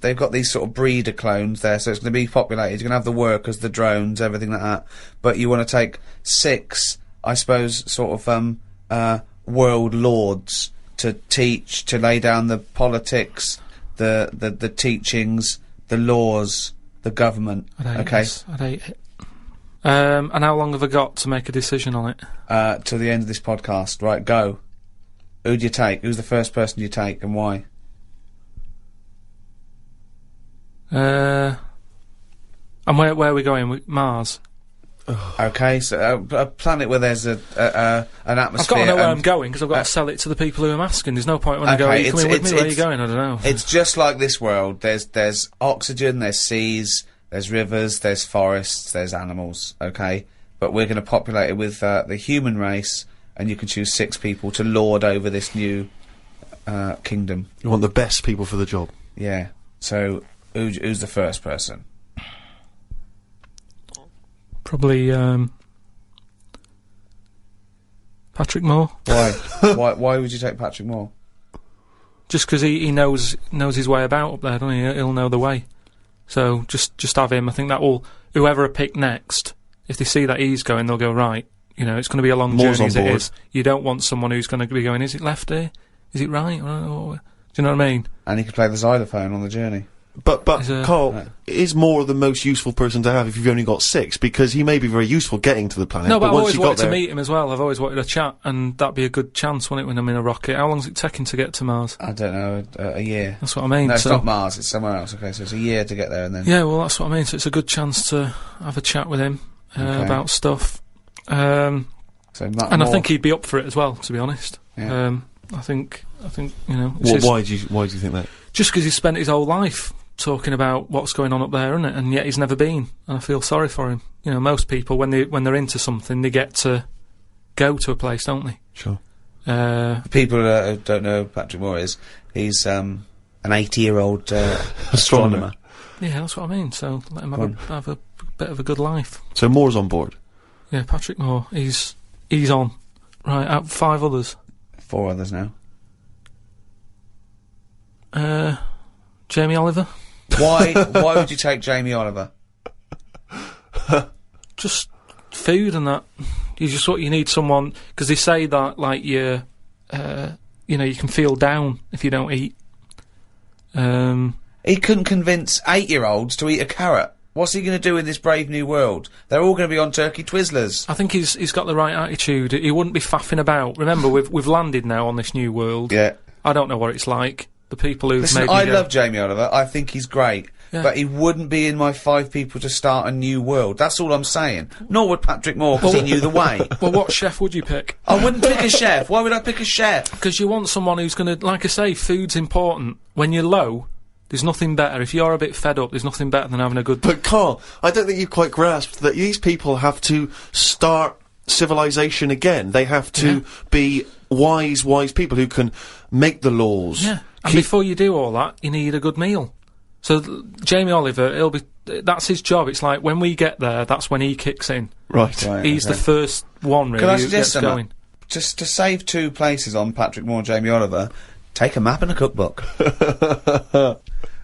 sort of breeder clones there, so it's going to be populated. You're going to have the workers, the drones, everything like that. But you want to take 6, I suppose, sort of world lords to teach, to lay down the politics, the teachings, the laws, the government. I'd hate it. And how long have I got to make a decision on it? Till the end of this podcast. Right, go. Who do you take? Who's the first person you take, and why? And where are we going? Mars? Okay, so a planet where there's an atmosphere. I've got to know where I'm going, because I've got to sell it to the people who I'm asking. There's no point when I go, are you coming with me? Where are you going? I don't know. It's just like this world. There's oxygen, there's seas, there's rivers, there's forests, there's animals, okay? But we're going to populate it with the human race, and you can choose 6 people to lord over this new kingdom. You want the best people for the job. Yeah. So, who's the first person? Probably Patrick Moore. Why? Why would you take Patrick Moore? Just because he knows his way about up there, doesn't he? He'll know the way. So just have him. I think that will, whoever I pick next, if they see that he's going, they'll go, right, you know, it's going to be a long Moore's journey as on it board. is. You don't want someone who's going to be going, is it left here? Is it right? Do you know what I mean? And he could play the xylophone on the journey. But Carl is Moore the most useful person to have if you've only got 6, because he may be very useful getting to the planet. No, but I've once always you got wanted to there, meet him as well. I've always wanted a chat, and that'd be a good chance, wouldn't it, when I'm in a rocket? How long's it taking to get to Mars? I don't know, a year. That's what I mean. No, it's so not Mars, it's somewhere else. Okay, so it's a year to get there, and then... yeah, well, that's what I mean. So it's a good chance to have a chat with him Okay. about stuff. So And I Moore- think he'd be up for it as well, to be honest. Yeah. I think you know. it's his- why do you think that? just because he's spent his whole life talking about what's going on up there, isn't it? And yet he's never been. And I feel sorry for him. You know, most people when they're into something, they get to go to a place, don't they? Sure. People who don't know who Patrick Moore is, he's an 80-year-old astronomer. Yeah, that's what I mean. So let him have a bit of a good life. So Moore's on board. Yeah, Patrick Moore. He's on. Right, out of 5 others. 4 others now. Jamie Oliver. Why would you take Jamie Oliver? Just food and that. You need someone, because they say that like you know, you can feel down if you don't eat. He couldn't convince 8-year-olds to eat a carrot. What's he going to do in this brave new world? They're all going to be on turkey Twizzlers. I think he's got the right attitude. He wouldn't be faffing about. Remember, we've landed now on this new world. Yeah. I don't know what it's like. The people who've Listen, made me I go, love Jamie Oliver. I think he's great. Yeah. But he wouldn't be in my 5 people to start a new world. That's all I'm saying. Nor would Patrick Moore, because he knew the way. Well, what chef would you pick? I wouldn't pick a chef. Why would I pick a chef? Because you want someone who's going to, like I say, food's important. When you're low, there's nothing better. If you're a bit fed up, there's nothing better than having a good... But Carl, I don't think you quite grasped that these people have to start civilization again. They have to be wise people who can make the laws. Yeah, and before you do all that, you need a good meal. So Jamie Oliver, that's his job. It's like when we get there, that's when he kicks in. Right. He's the first one, really, Can I who suggest gets going. Just to save 2 places on Patrick Moore and Jamie Oliver, take a map and a cookbook.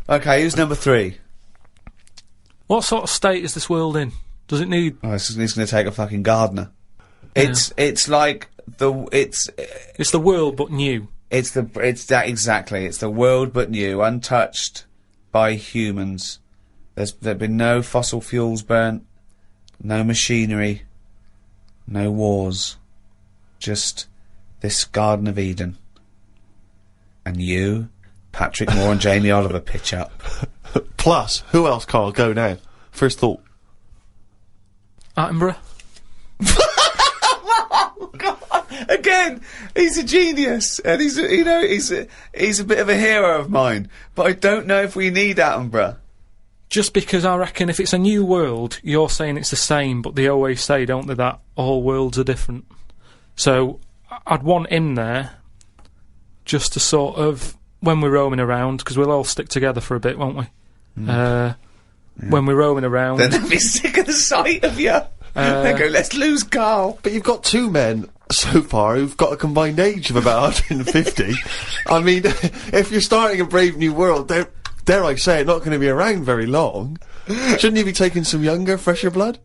Okay, who's number 3? What sort of state is this world in? Does it need... Oh, he's going to take a fucking gardener. It's like It's the world, but new. It's that exactly. It's the world but new, untouched by humans. There've been no fossil fuels burnt, no machinery, no wars. Just this Garden of Eden. And you, Patrick Moore and Jamie Oliver pitch up. Plus, who else, Carl? Go now. First thought. Attenborough. Again, he's a genius, and he's a bit of a hero of mine. But I don't know if we need Attenborough. Just because I reckon if it's a new world, you're saying it's the same, but they always say, don't they, that all worlds are different. So I'd want him there, just to sort of, when we're roaming around, because we'll all stick together for a bit, won't we? Yeah. When we're roaming around. Then they'll be sick of the sight of you. They go, let's lose Carl. But you've got 2 men so far who've got a combined age of about 150. I mean, if you're starting a brave new world, dare I say it, not going to be around very long. Shouldn't you be taking some younger, fresher blood?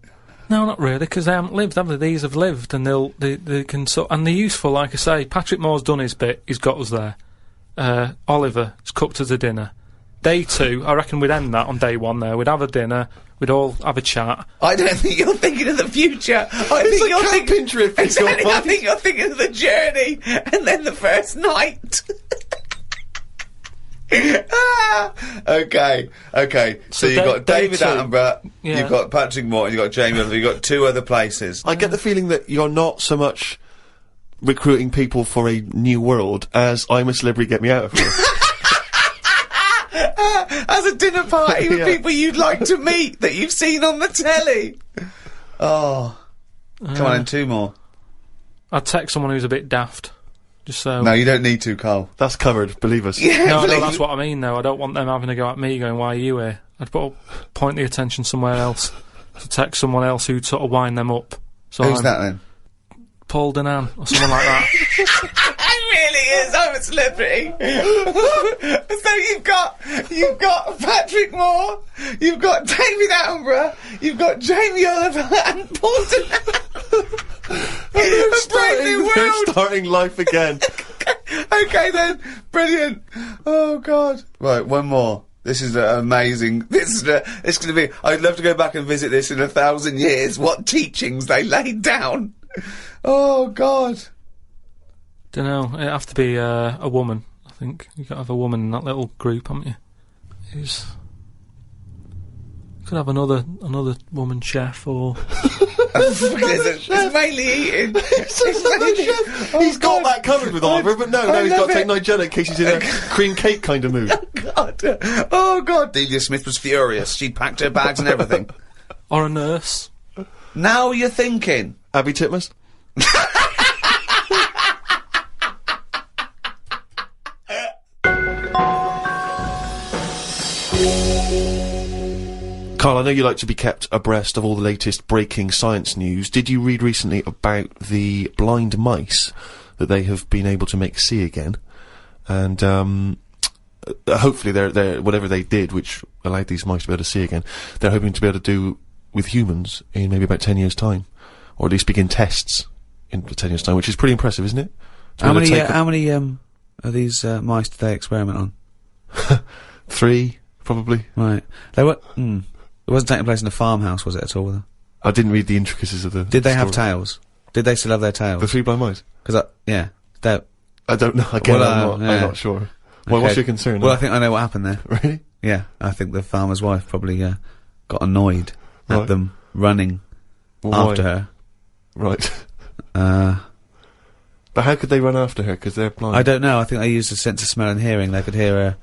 No, not really, because they haven't lived, have they? These have lived, and they can and they're useful, like I say. Patrick Moore's done his bit, he's got us there. Oliver has cooked us a dinner. Day 2, I reckon we'd end that on day 1 there. We'd have a dinner, we'd all have a chat. I don't think you're thinking of the future. I think you're camping trip. Exactly, I think you're thinking of the journey, and then the first night. Okay. So you've got David Attenborough, you've got Patrick Moore, you've got Jamie Oliver, you've got 2 other places. I get the feeling that you're not so much recruiting people for a new world as I'm a celebrity, get me out of here. As a dinner party with people you'd like to meet that you've seen on the telly. Oh. Come on, 2 more. I'd text someone who's a bit daft. Just so... No, you don't need to, Carl. That's covered, believe us. Yeah, no, that's what I mean, though. I don't want them having a go at me going, why are you here? I'd point the attention somewhere else. To text someone else who'd sort of wind them up. So who's that, then? Paul Denan, or someone like that. It really is. I'm a celebrity. So you've got Patrick Moore, you've got David Attenborough, you've got Jamie Oliver and Paul Denan. They're starting life again. Okay then, brilliant. Oh God. Right, one more. This is amazing. It's going to be. I'd love to go back and visit this in 1,000 years. What teachings they laid down. Oh God. Don't know. It'd have to be a woman. I think you got to have a woman in that little group, haven't you? Could have another woman chef or. It's mainly eating. He's got that covered with Oliver, but no, he's got to take Nigella in case he's in a cream cake kind of mood. Oh God. Delia Smith was furious. She'd packed her bags and everything. Or a nurse. Now you're thinking. Abby Titmus? Carl, I know you like to be kept abreast of all the latest breaking science news. Did you read recently about the blind mice that they have been able to make see again? And hopefully they're whatever they did, which allowed these mice to be able to see again, they're hoping to be able to do with humans in maybe about 10 years' time. Or at least begin tests in 10 years' time, which is pretty impressive, isn't it? How many of these mice did they experiment on? 3, probably. Right. They were... It wasn't taking place in a farmhouse, was it, at all? I didn't read the intricacies of the Did they story. have tails? Did they still have their tails? The 3 blind mice? Because, yeah. I don't know. Again, well, I'm not sure. Well, Okay. What's your concern? Well, I think I know what happened there. Really? Yeah, I think the farmer's wife probably got annoyed at them running after her. Right. But how could they run after her? Because they're blind. I don't know. I think they used a sense of smell and hearing. They could hear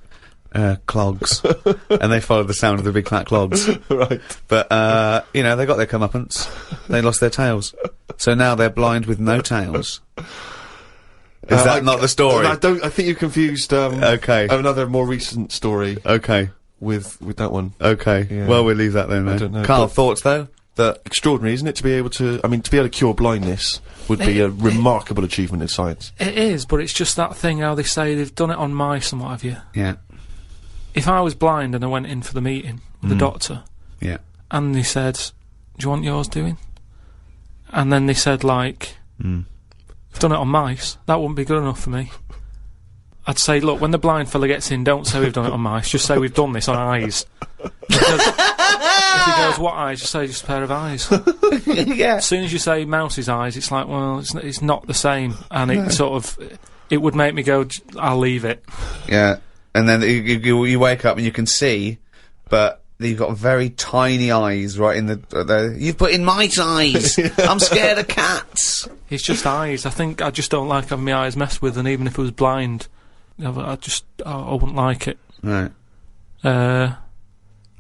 her clogs, and they followed the sound of the big fat clogs. Right. But they got their comeuppance. They lost their tails, so now they're blind with no tails. Is that not the story? I think you confused. Okay. Another more recent story. Okay. With that one. Okay. Yeah. Well, we'll leave that then. I don't know. Carl, thoughts though? Extraordinary, isn't it? To be able to cure blindness would be a remarkable achievement in science. It is, but it's just that thing how they say they've done it on mice and what have you. Yeah. If I was blind and I went in for the meeting with the doctor, yeah, and they said, "Do you want yours doing?" and then they said, like, "We've done it on mice," that wouldn't be good enough for me. I'd say, look, when the blind fella gets in, don't say we've done it on mice, just say we've done this on eyes. Because if he goes, what eyes? Just say just a pair of eyes. Yeah. As soon as you say mouse's eyes, it's like, well, it's not the same, and it sort of, it would make me go, I'll leave it. Yeah. And then you wake up and you can see, but you've got very tiny eyes right in the you've put in mice eyes. I'm scared of cats. It's just eyes. I think I just don't like having my eyes messed with, and even if I was blind, I wouldn't like it. Right. And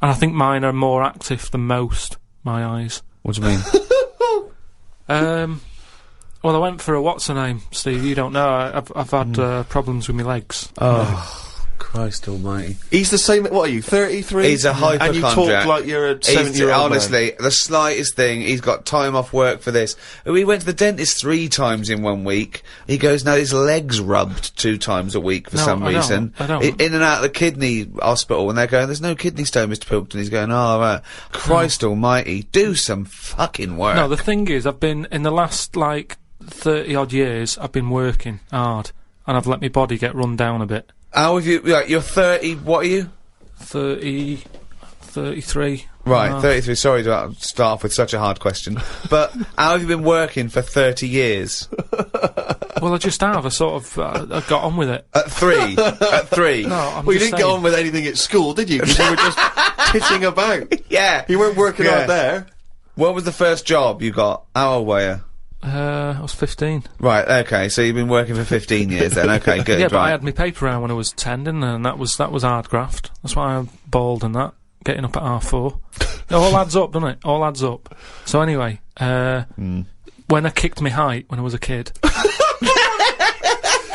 I think mine are more active than most, my eyes. What do you mean? Well, I went for a what's-her-name, Steve, you don't know. I've had problems with my legs. Oh. Christ almighty. He's the same, what are you, 33? He's a hypochondriac. And you talk like you're a 70-year-old honestly, the slightest thing, he's got time off work for this. We went to the dentist 3 times in 1 week. He goes, now his leg's rubbed 2 times a week for some reason. I don't. In and out of the kidney hospital, and they're going, there's no kidney stone, Mr. Pilkington. He's going, oh, right. Christ almighty, do some fucking work. No, the thing is, I've been, in the last, 30-odd years, I've been working hard, and I've let my body get run down a bit. How have you, you're 30, what are you? 33. Right, 33, sorry to start off with such a hard question. But how have you been working for 30 years? Well, I just have. I sort of, I got on with it. At 3? At 3? No, I'm Well, you just didn't get on with anything at school, did you? Because you were just pitching about. Yeah. You weren't working out there. What was the first job you got? How old were you? I was 15. Right, okay, so you've been working for 15 years then, okay, good, Yeah, but right. I had my paper round when I was 10, didn't I? And that was hard graft. That's why I'm bald and that. Getting up at 4:30. It all adds up, doesn't it? All adds up. So anyway, when I kicked my height when I was a kid...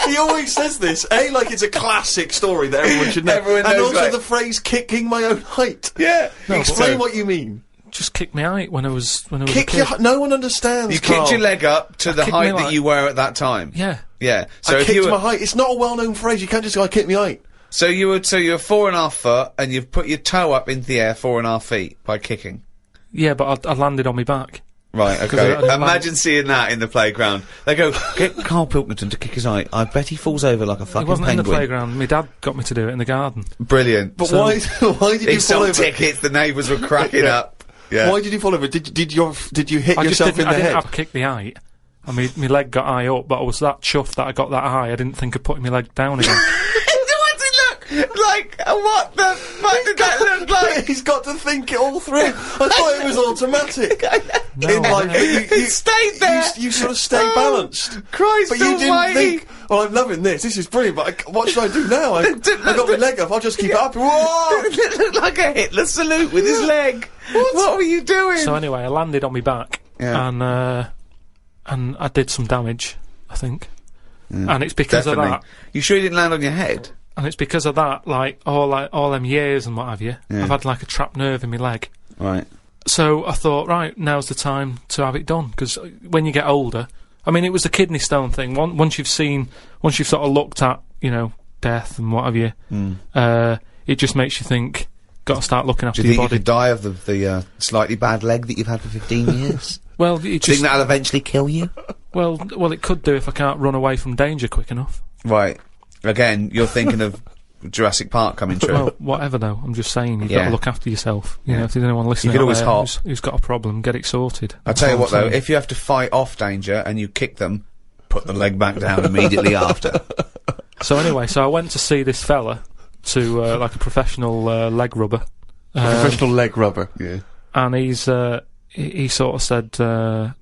He always says this, like it's a classic story that everyone should know. Everyone knows, and also right. the phrase "kicking my own height." Yeah. No, explain what you mean. Just kicked my height when I was a Kick kid. your no one understands. You Carl. kicked your leg up to the kicked height my that you were at that time. Yeah. Yeah. So I if kicked you were, my height. It's not a well-known phrase. You can't just go, "I kicked my height." so you're 4.5 foot, and you've put your toe up into the air 4.5 feet by kicking. Yeah, but I landed on my back. Right, I okay. didn't Imagine seeing that in the playground. They go, get Karl Pilkington to kick his height. I bet he falls over like a fucking It wasn't penguin. in the playground. My dad got me to do it in the garden. Brilliant. But So- why did He you fall sold over? tickets, the neighbours were cracking up. Yeah. Why did you fall over? Did you hit I just yourself in didn't, the I didn't head? have kicked the height. I mean, my leg got high up, but I was that chuffed that I got that high, I didn't think of putting my leg down again. What's it look like? What the fuck did that look like? He's got to think it all through. I thought it was automatic. No, In I life, didn't. It stayed there. You sort of stay balanced. Christ But you didn't almighty. think, well, I'm loving this. This is brilliant. But what should I do now? I got my leg up. I'll just keep it up. Whoa! It looked like a Hitler salute with his leg. What were you doing? So anyway, I landed on my back, Yeah. and I did some damage, I think. And it's because Definitely. of that. You sure you didn't land on your head? And it's because of that, like all them years and what have you. Yeah. I've had like a trapped nerve in my leg. Right. So I thought, right, now's the time to have it done, because when you get older, I mean, it was the kidney stone thing. Once you've sort of looked at, death and what have you, it just makes you think, got to start looking after Do you your think you body. could die of the slightly bad leg that you've had for 15 years? Well, Do you think that'll eventually kill you? well, it could do if I can't run away from danger quick enough. Right. Again, you're thinking of Jurassic Park coming true. Well, whatever though, I'm just saying, you've got Yeah. to look after yourself. You know, if there's anyone listening could out always there hop. who's got a problem, get it sorted. I'll tell you what That's all though, I'm saying. if you have to fight off danger and you kick them, put the leg back down immediately after. So anyway, I went to see this fella, to like a professional leg rubber. Professional leg rubber. Yeah. And he sort of said a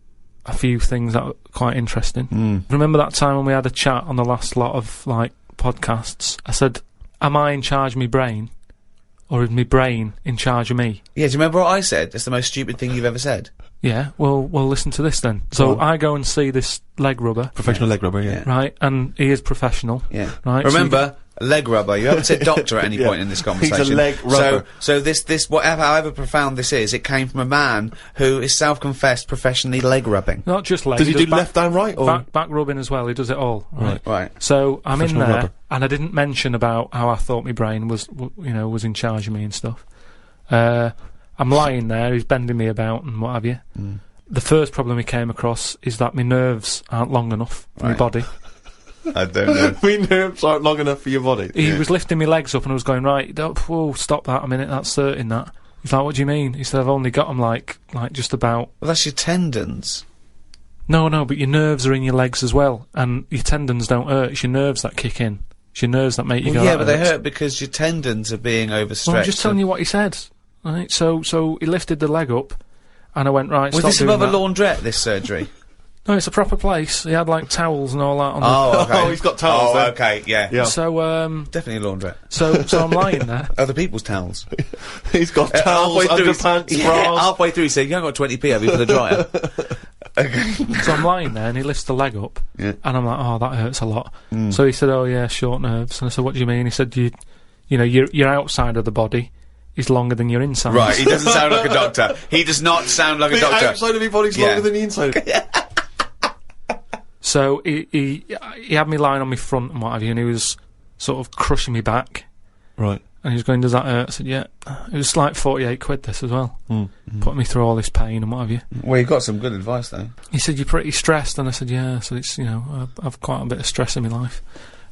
few things that were quite interesting. Remember that time when we had a chat on the last lot of like podcasts? I said, am I in charge of my brain, or is my brain in charge of me? Yeah, do you remember what I said? It's the most stupid thing you've ever said. Yeah, well listen to this then. So I go and see this leg rubber, Professional leg rubber, yeah. right, and he is professional. Yeah. Right, so Remember, leg rubber. You haven't said doctor at any point in this conversation. He's a leg rubber. So this however profound this is, it came from a man who is self-confessed professionally leg rubbing. Not just leg. Does he do back, left and right? Or? back rubbing as well? He does it all. Right. Right. So I'm in Professional there, rubber. and I didn't mention about how I thought my brain was in charge of me and stuff. I'm lying there. He's bending me about and what have you. The first problem he came across is that my nerves aren't long enough for my Right. body. I don't know. My nerves aren't long enough for your body. He was lifting my legs up and I was going, right, whoa, stop that a minute, that's hurting that. He's like, what do you mean? He said, I've only got them like just about... Well, that's your tendons. No, but your nerves are in your legs as well, and your tendons don't hurt, it's your nerves that kick in. It's your nerves that make you go, Well, yeah, that but they hurts. hurt because your tendons are being overstretched. Well, I'm just telling you what he said. Right, so he lifted the leg up, and I went, right, Was stop this doing above a that. laundrette, this surgery? No, it's a proper place. He had like towels and all that on Oh, okay. Oh, he's got towels Oh, there. okay, yeah. the... So, Definitely a laundrette. so I'm lying there. Other people's towels. He's got towels, underpants, bras. Halfway through he said, you haven't got 20p, have you, for the dryer? Okay. So I'm lying there, and he lifts the leg up, Yeah. and I'm like, oh, that hurts a lot. So he said, oh yeah, short nerves. And I said, what do you mean? He said, your outside of the body is longer than your inside. Right, he doesn't sound like a doctor. He does not sound like a The doctor. outside of your body's Yeah. longer than the inside. So he had me lying on my front and what have you, and he was sort of crushing me back. Right. And he was going, does that hurt? I said, yeah. It was like 48 quid this as well. Putting me through all this pain and what have you. Well, you got some good advice, though. He said, you're pretty stressed. And I said, yeah. So it's, I've quite a bit of stress in my life.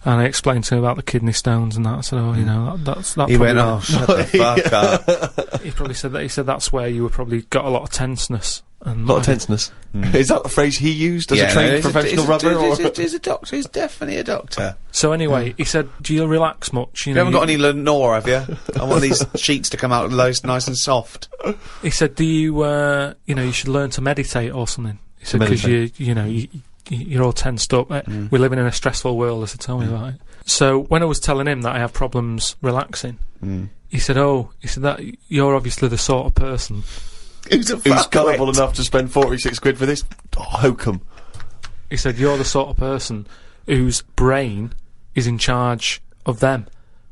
And I explained to him about the kidney stones and that. I said, oh, that's that. He probably went, oh, shut the fuck up. He probably said that. He said that's where you were probably got a lot of tenseness. And A lot of tenseness. Is that the phrase he used as a trained professional rubber? He's a doctor. He's definitely a doctor. So anyway, he said, do you relax much? You haven't got any Lenore, have you? I want these sheets to come out nice and soft. He said, do you, you should learn to meditate or something. He said, because you're all tensed up. We're living in a stressful world, as they tell me about it. So when I was telling him that I have problems relaxing, he said, that you're obviously the sort of person who's gullible enough to spend 46 quid for this hokum. He said, you're the sort of person whose brain is in charge of them,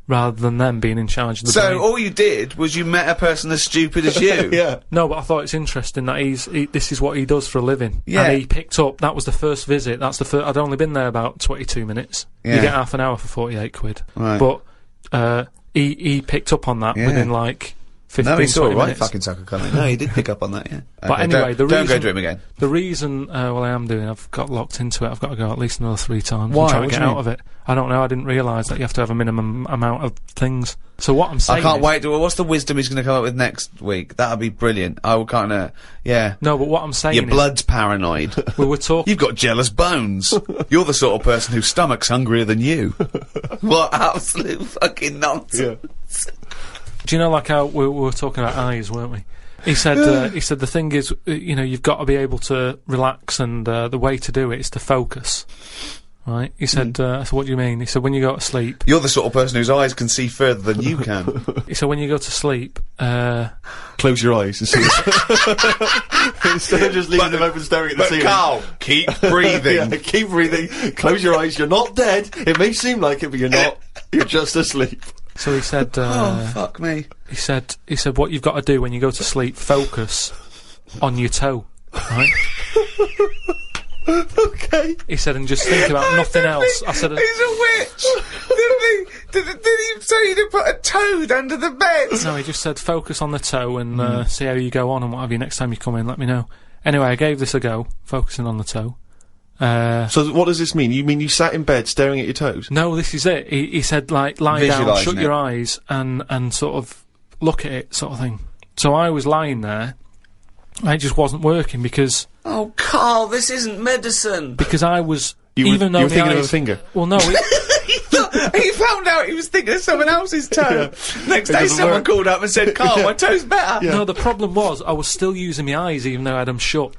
rather than them being in charge of the brain. So all you did was you met a person as stupid as you. Yeah. No, but I thought it's interesting that this is what he does for a living. Yeah. And he picked up, that was the first visit, I'd only been there about 22 minutes. Yeah. You get half an hour for 48 quid. Right. But, he picked up on that within like 15, no, he saw 20 right minutes. fucking sucker coming. No, he did pick up on that, yeah. But anyway, don't go to him again. The reason, I am doing, I've got locked into it, I've got to go at least another 3 times. Why? I'm trying What to do get you out of it. I don't know, I didn't realise that you have to have a minimum amount of things. So what I'm saying I can't wait. What's the wisdom he's going to come up with next week? That'll be brilliant. I will kind of, yeah. No, but what I'm saying Your is... blood's paranoid. We were talking... You've got jealous bones. You're the sort of person whose stomach's hungrier than you. What absolute fucking nonsense. Yeah. Do you know, like how we were talking about eyes, weren't we? He said the thing is, you've got to be able to relax, and the way to do it is to focus. Right? He said, so what do you mean? He said, when you go to sleep... You're the sort of person whose eyes can see further than you can. He said, when you go to sleep... Close your eyes and see. Instead of just leaving them open staring at the ceiling. Carl, keep breathing. Yeah, keep breathing. Close your eyes. You're not dead. It may seem like it, but you're not. You're just asleep. So he said... oh, fuck me. He said, what you've got to do when you go to sleep, focus on your toe, right? Okay. He said, and just think about nothing else. I said... He's a witch! Did he say to put a toad under the bed? No, he just said, focus on the toe and see how you go on and what have you. Next time you come in, let me know. Anyway, I gave this a go, focusing on the toe. So what does this mean? You mean you sat in bed staring at your toes? No, this is it. He said, like, lie down, shut your eyes, and sort of look at it, sort of thing. So I was lying there, and it just wasn't working because... Oh, Carl, this isn't medicine! Because I was... You were thinking of a finger? Well, no, he found out he was thinking of someone else's toe. Yeah. Next day someone called up and said, Carl, my toe's better. Yeah. No, the problem was, I was still using my eyes even though I had them shut.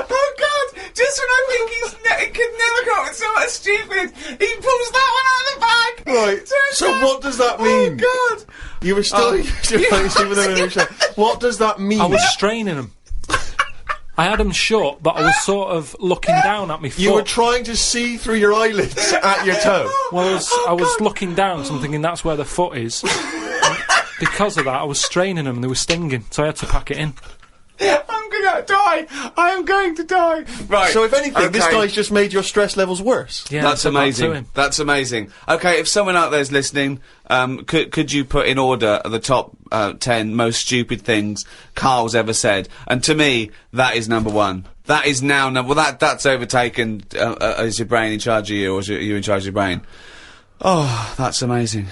Oh God! Just when I think he could never come up with something stupid, he pulls that one out of the bag. Right. So what does that mean? Oh God! You were still What does that mean? I was straining them. I had them shut, but I was sort of looking down at my foot. You were trying to see through your eyelids at your toe. Well, I was looking down, so I'm thinking that's where the foot is. Because of that, I was straining them and they were stinging, so I had to pack it in. I'm gonna die! I am going to die! Right. So if anything, this guy's just made your stress levels worse. Yeah, that's amazing. That's amazing. Okay, if someone out there's listening, could you put in order the top 10 most stupid things Carl's ever said? And to me, that is number 1. That is now number... Well, that's overtaken... is your brain in charge of you, or is you in charge of your brain? Oh, that's amazing.